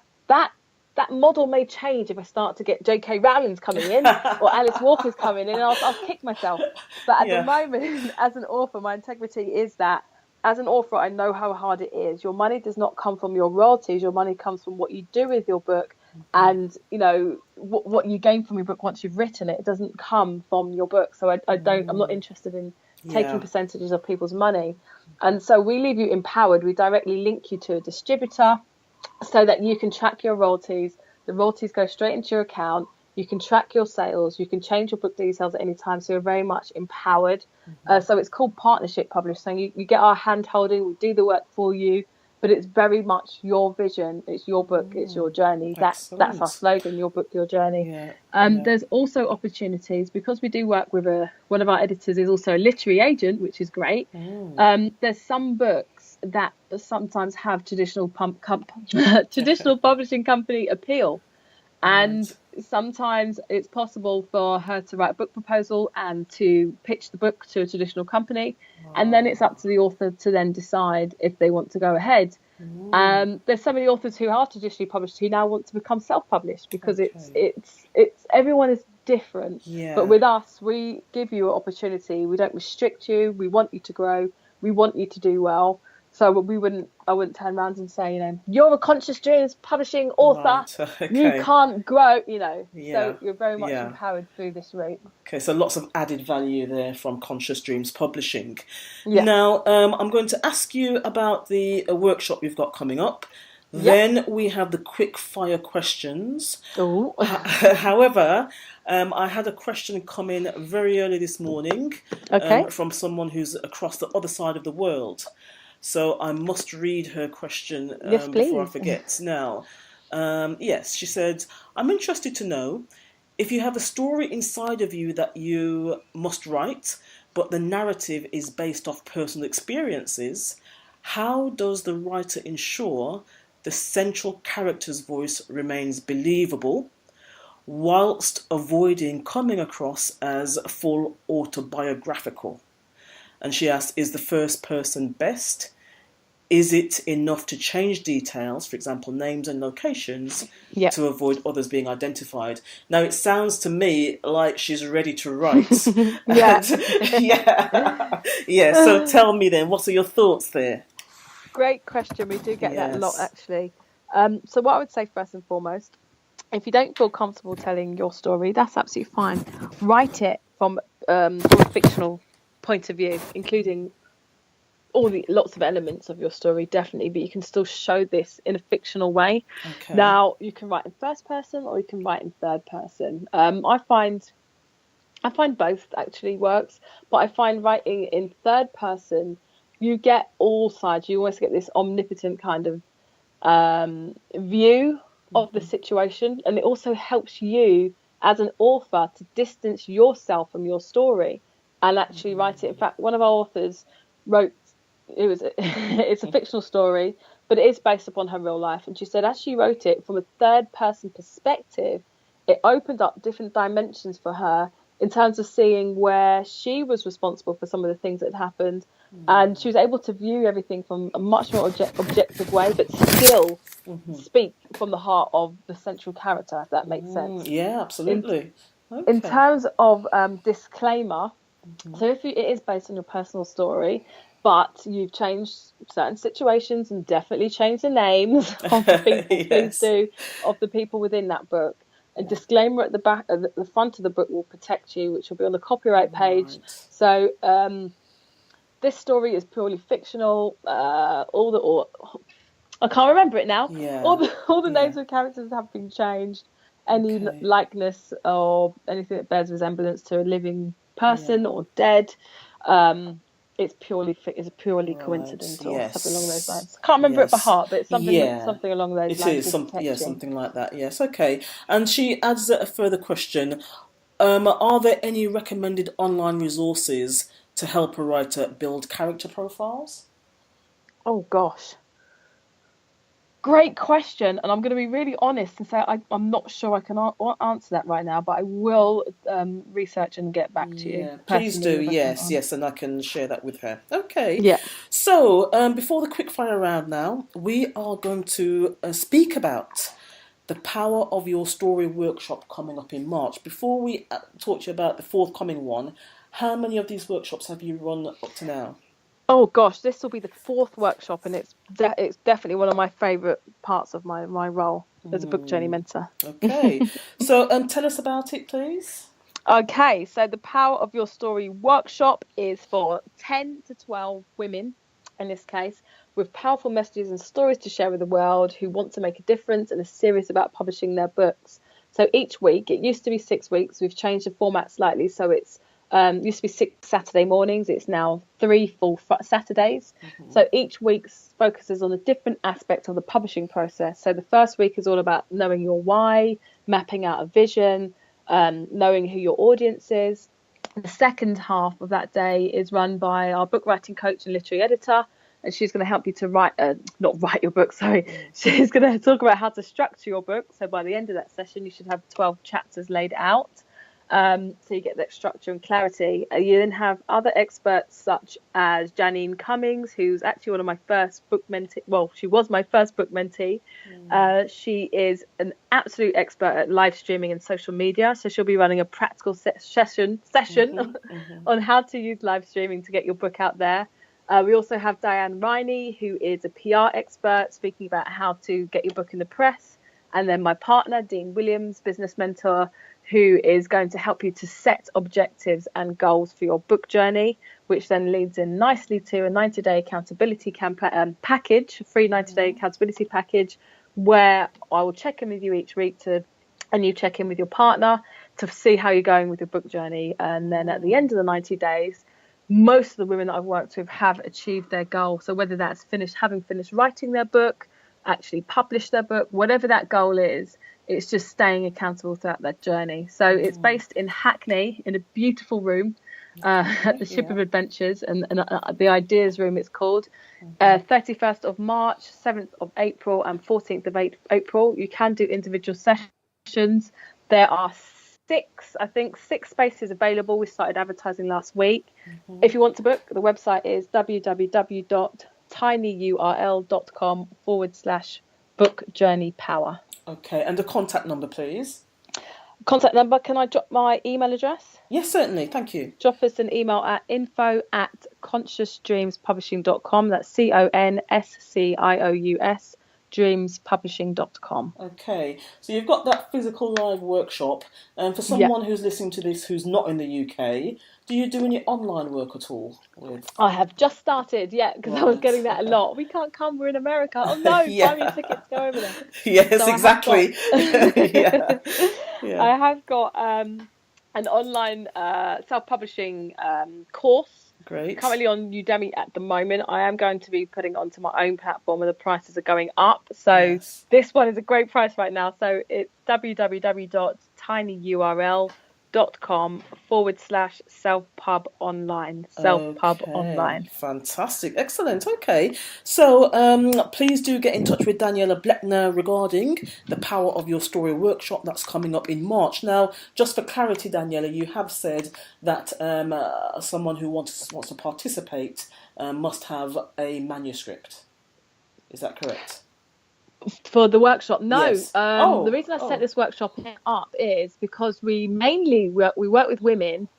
model may change if I start to get J.K. Rowling's coming in or Alice Walker's coming in, and I'll kick myself. But at the moment, as an author, my integrity is that as an author, I know how hard it is. Your money does not come from your royalties. Your money comes from what you do with your book and, what you gain from your book once you've written it. It doesn't come from your book. So I'm not interested in taking percentages of people's money. And so we leave you empowered. We directly link you to a distributor so that you can track your royalties. The royalties go straight into your account. You can track your sales. You can change your book details at any time. So you're very much empowered. So it's called partnership publishing. You get our hand holding. We do the work for you. But it's very much your vision. It's your book. It's your journey. That's our slogan, your book, your journey. There's also opportunities because we do work with one of our editors is also a literary agent, which is great. There's some books that sometimes have traditional publishing company appeal. And sometimes it's possible for her to write a book proposal and to pitch the book to a traditional company. And then it's up to the author to then decide if they want to go ahead. There's so many authors who are traditionally published who now want to become self-published because it's everyone is different. But with us, we give you an opportunity. We don't restrict you. We want you to grow. We want you to do well. So I wouldn't turn around and say, you're a conscious dreams publishing author. Right, okay. You can't grow, So you're very much empowered through this route. Okay, so lots of added value there from Conscious Dreams Publishing. Now, I'm going to ask you about the workshop you've got coming up. Then we have the quick fire questions. However, I had a question come in very early this morning from someone who's across the other side of the world. So I must read her question before I forget. Now, she said, I'm interested to know if you have a story inside of you that you must write, but the narrative is based off personal experiences, how does the writer ensure the central character's voice remains believable whilst avoiding coming across as full autobiographical? And she asked, is the first person best? Is it enough to change details, for example, names and locations, to avoid others being identified? Now, it sounds to me like she's ready to write. So tell me then, what are your thoughts there? Great question. We do get that a lot, actually. So what I would say first and foremost If you don't feel comfortable telling your story, that's absolutely fine. Write it from a fictional point of view, including lots of elements of your story, definitely, but you can still show this in a fictional way. Okay. Now, you can write in first person or you can write in third person. I find both actually works, but I find writing in third person, you get all sides. You always get this omnipotent kind of view of the situation, and it also helps you as an author to distance yourself from your story and actually write it. In fact, one of our authors wrote it's a fictional story, but it is based upon her real life, and she said as she wrote it from a third person perspective, it opened up different dimensions for her in terms of seeing where she was responsible for some of the things that had happened, and she was able to view everything from a much more objective way, but still speak from the heart of the central character, if that makes sense. Yeah, absolutely. In terms of disclaimer, so if it is based on your personal story, but you've changed certain situations and definitely changed the names of the people, please do, of the people within that book. A disclaimer at the back, at the front of the book will protect you, which will be on the copyright page. So this story is purely fictional. I can't remember it now. All the names of characters have been changed. Any likeness or anything that bears resemblance to a living person or dead, it's purely coincidence or something along those lines. I can't remember it by heart, but it's something along those lines. It is something like that. Yes, okay. And she adds a further question: are there any recommended online resources to help a writer build character profiles? Oh gosh. Great question, and I'm going to be really honest and say I'm not sure I can answer that right now, but I will research and get back to you. Yeah, please do. Yes, and I can share that with her. Okay. Yeah. So before the quickfire round now, we are going to speak about the Power of Your Story workshop coming up in March. Before we talk to you about the forthcoming one, how many of these workshops have you run up to now? Oh gosh, this will be the 4th workshop, and it's definitely one of my favourite parts of my role as a book journey mentor. Okay, so tell us about it, please. Okay, so the Power of Your Story workshop is for 10 to 12 women, in this case, with powerful messages and stories to share with the world, who want to make a difference and are serious about publishing their books. So each week, it used to be 6 weeks, we've changed the format slightly, so it's used to be 6 Saturday mornings. It's now 3 full Saturdays. So each week focuses on a different aspect of the publishing process. So the first week is all about knowing your why, mapping out a vision, knowing who your audience is. The second half of that day is run by our book writing coach and literary editor, and she's going to help you to not write your book, sorry. She's going to talk about how to structure your book. So by the end of that session, you should have 12 chapters laid out. So you get that structure and clarity. You then have other experts such as Janine Cummings, who's actually one of my first book mentee. Well, she was my first book mentee. She is an absolute expert at live streaming and social media. So she'll be running a practical session on how to use live streaming to get your book out there. We also have Diane Riney, who is a PR expert, speaking about how to get your book in the press. And then my partner, Dean Williams, business mentor, who is going to help you to set objectives and goals for your book journey, which then leads in nicely to a 90-day accountability package, a free 90-day accountability package, where I will check in with you each week and you check in with your partner to see how you're going with your book journey. And then at the end of the 90 days, most of the women that I've worked with have achieved their goal. So whether that's having finished writing their book, actually published their book, whatever that goal is, it's just staying accountable throughout that journey. So it's based in Hackney in a beautiful room at the Ship of Adventures, and the Ideas Room it's called. 31st of March, 7th of April and 14th of April. You can do individual sessions. There are 6 spaces available. We started advertising last week. If you want to book, the website is www.tinyurl.com/bookjourneypower. Okay, and the contact number, please. Contact number, can I drop my email address? Yes, certainly, thank you. Drop us an email at info@consciousdreamspublishing.com. That's CONSCIOUS dreamspublishing.com. Okay, so you've got that physical live workshop, and for someone who's listening to this who's not in the UK, do you do any online work at all? I have just started, because I was Right. getting that a lot. We can't come, we're in America. Oh no, buy me tickets, go over there. Yes, So exactly. Yeah. I have got an online self-publishing course. Great. Currently on Udemy at the moment. I am going to be putting it onto my own platform, and the prices are going up. So this one is a great price right now. So it's www.tinyurl.com/selfpub online. Selfpub online. Fantastic. Excellent. Okay. So please do get in touch with Daniella Blechner regarding the Power of Your Story workshop that's coming up in March. Now, just for clarity, Daniella, you have said that someone who wants to participate must have a manuscript. Is that correct? For the workshop? No. Yes. The reason I set this workshop up is because we mainly work with women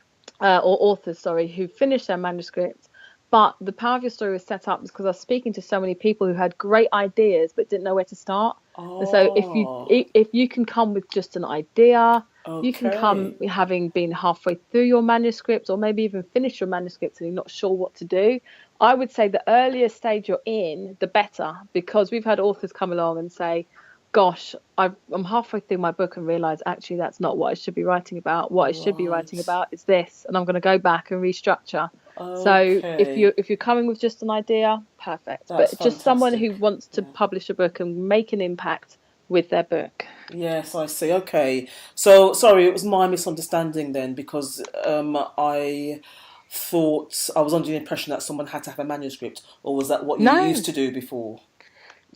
or authors, who finish their manuscripts. But the Power of Your Story was set up because I was speaking to so many people who had great ideas but didn't know where to start. And so if you can come with just an idea, you can come having been halfway through your manuscript, or maybe even finish your manuscript and you're not sure what to do. I would say the earlier stage you're in, the better, because we've had authors come along and say, gosh, I'm halfway through my book and realise actually that's not what I should be writing about. What I should be writing about is this, and I'm going to go back and restructure. So if you're coming with just an idea, perfect. But just someone who wants to publish a book and make an impact with their book. Yes, I see. Okay. So, sorry, it was my misunderstanding then, because I thought I was under the impression that someone had to have a manuscript, or was that what you used to do before?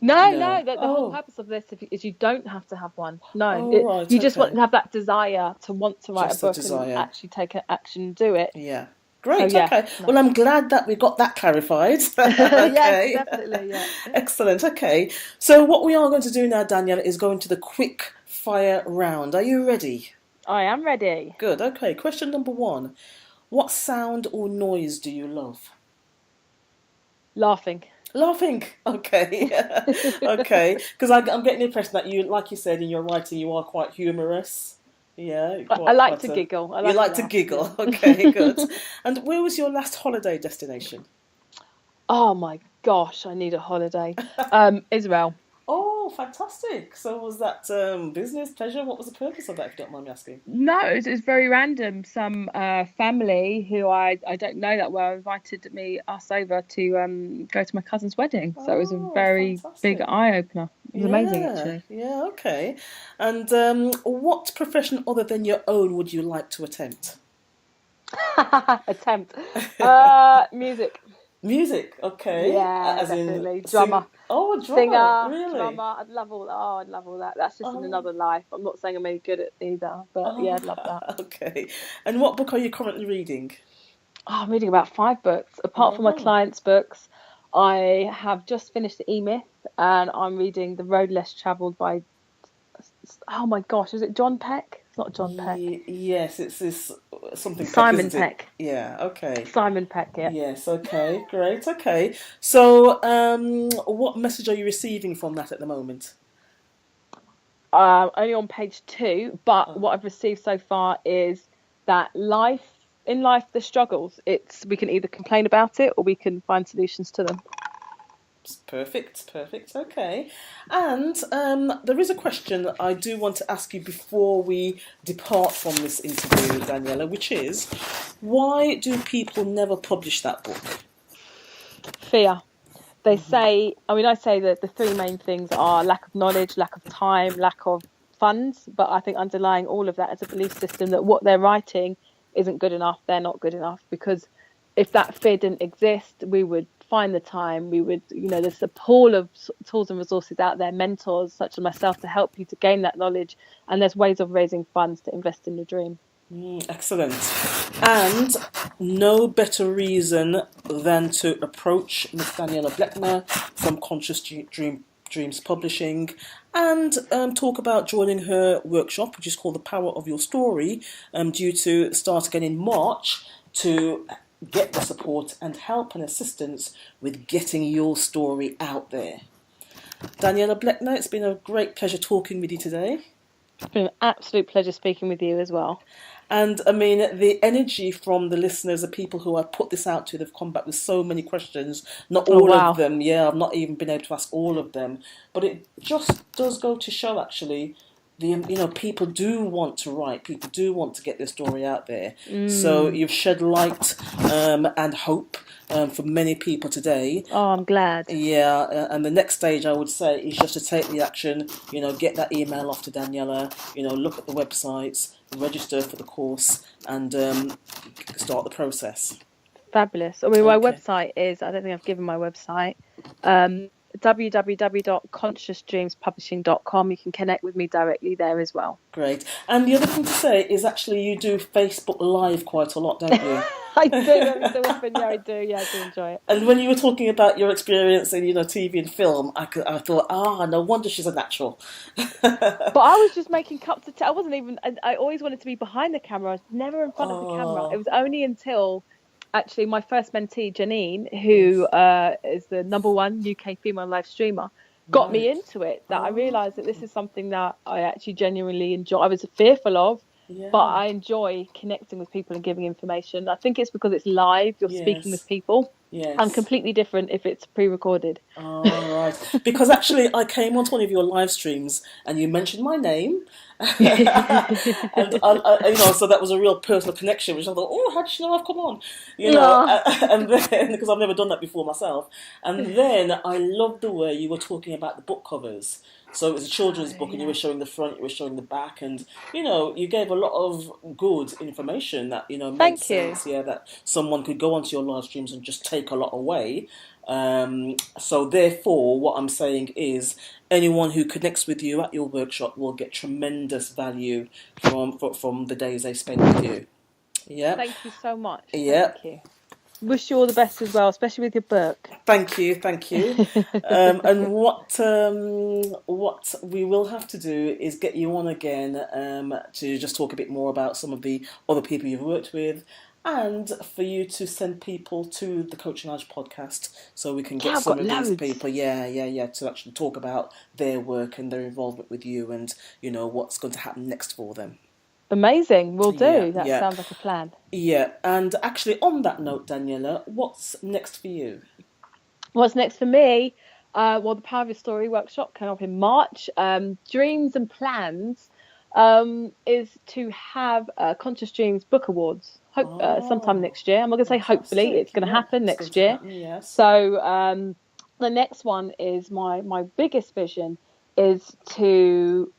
No. The whole purpose of this is you don't have to have one. No, you just want to have that desire to want to write a book and actually take action and do it. Yeah. Great, okay. Well, I'm glad that we got that clarified. Yes, definitely, yeah. Excellent, okay. So what we are going to do now, Danielle, is go into the quick fire round. Are you ready? I am ready. Good, okay. Question number 1. What sound or noise do you love? Laughing, okay. Okay, because I'm getting the impression that you, like you said in your writing, you are quite humorous. Yeah, I like to giggle. You like to giggle. Okay, good. And where was your last holiday destination? Oh my gosh, I need a holiday. Israel. Oh, fantastic! So was that business, pleasure? What was the purpose of that, if you don't mind me asking? No, it was very random. Some family who I don't know that well invited us over to go to my cousin's wedding. So it was a very big eye opener. It was amazing, actually. Yeah, okay. And what profession other than your own would you like to attempt? Music. Music, okay. Yeah, as definitely. In Drummer. drummer, singer, really? drummer. I'd love all that. Oh, I'd love all that. That's just in another life. I'm not saying I'm any good at either, but yeah, I'd love that. Okay. And what book are you currently reading? I'm reading about 5 books. Apart from my clients' books, I have just finished The E-Myth, and I'm reading The Road Less Travelled by, oh my gosh, is it John Peck? It's not John Peck. Yes, it's this something Simon Peck. Yeah, okay. Simon Peck, yeah. Yes, okay, great, okay. So, what message are you receiving from that at the moment? Only on page 2, but what I've received so far is that in life, the struggles, we can either complain about it or we can find solutions to them. Perfect, okay. And there is a question I do want to ask you before we depart from this interview, Daniella, which is, why do people never publish that book? Fear. They say, I say that the 3 main things are lack of knowledge, lack of time, lack of funds, but I think underlying all of that is a belief system that what they're writing isn't good enough, they're not good enough, because if that fear didn't exist, we would find the time, we would, there's a pool of tools and resources out there, mentors such as myself, to help you to gain that knowledge, and there's ways of raising funds to invest in your dream. Excellent. And no better reason than to approach Miss Daniella Blechner from Conscious Dreams Publishing and talk about joining her workshop, which is called The Power of Your Story, due to start again in March, to get the support and help and assistance with getting your story out there. Daniella Blechner, it's been a great pleasure talking with you today. It's been an absolute pleasure speaking with you as well. And I mean, the energy from the listeners, the people who I put this out to, they've come back with so many questions. Not all of them, I've not even been able to ask all of them. But it just does go to show, actually, people do want to write. People do want to get their story out there. So you've shed light and hope for many people today. Oh, I'm glad. Yeah, and the next stage, I would say, is just to take the action. Get that email off to Daniella. Look at the websites, register for the course, and start the process. Fabulous. I mean, my website is, I don't think I've given my website, www.consciousdreamspublishing.com. You can connect with me directly there as well. Great. And the other thing to say is actually you do Facebook Live quite a lot, don't you? I do, every so often. Yeah, I do enjoy it. And when you were talking about your experience in TV and film, I thought, no wonder she's a natural. But I was just making cups of tea. I always wanted to be behind the camera. I was never in front of the camera. It was only until actually my first mentee, Janine, who is the #1 UK female live streamer, got me into it, that I realised that this is something that I actually genuinely enjoy. I was fearful of, but I enjoy connecting with people and giving information. I think it's because it's live, you're speaking with people. Yes. And completely different if it's pre-recorded. Oh, right. Because actually I came onto one of your live streams and you mentioned my name. And so that was a real personal connection, which I thought, how did she know I've come on? And then, because I've never done that before myself. And then I loved the way you were talking about the book covers. So it was a children's book, and you were showing the front, you were showing the back, and you gave a lot of good information that made sense. Yeah, that someone could go onto your live streams and just take a lot away. So therefore, what I'm saying is, anyone who connects with you at your workshop will get tremendous value from the days they spend with you. Yeah. Thank you so much. Yeah. Thank you. Wish you all the best as well, especially with your book. Thank you. And what we will have to do is get you on again to just talk a bit more about some of the other people you've worked with, and for you to send people to the Coaching Lounge podcast so we can get some of these people, to actually talk about their work and their involvement with you, and what's going to happen next for them. Amazing, we'll do. That sounds like a plan. Yeah, and actually on that note, Daniella, what's next for you? What's next for me? The Power of Your Story workshop coming up in March. Dreams and plans is to have Conscious Dreams Book Awards sometime next year. I'm not going to say hopefully, it's going to happen next year. Yes. So the next one is my biggest vision is to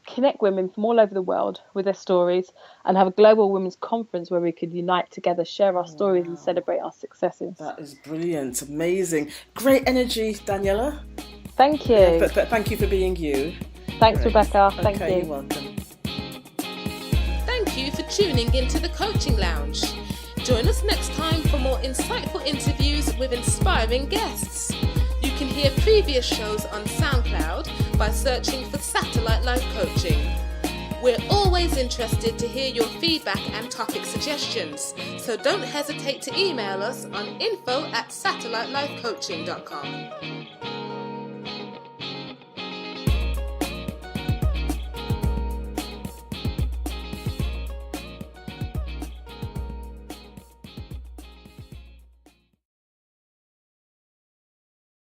connect women from all over the world with their stories and have a global women's conference where we could unite together, share our stories and celebrate our successes. That is brilliant, amazing, great energy, Daniella. Thank you. But thank you for being you. Thanks, Rebecca. Thank you. You're welcome. Thank you for tuning into the Coaching Lounge. Join us next time for more insightful interviews with inspiring guests. You can hear previous shows on SoundCloud by searching for Satellite Life Coaching. We're always interested to hear your feedback and topic suggestions, so don't hesitate to email us on info@satellitelifecoaching.com.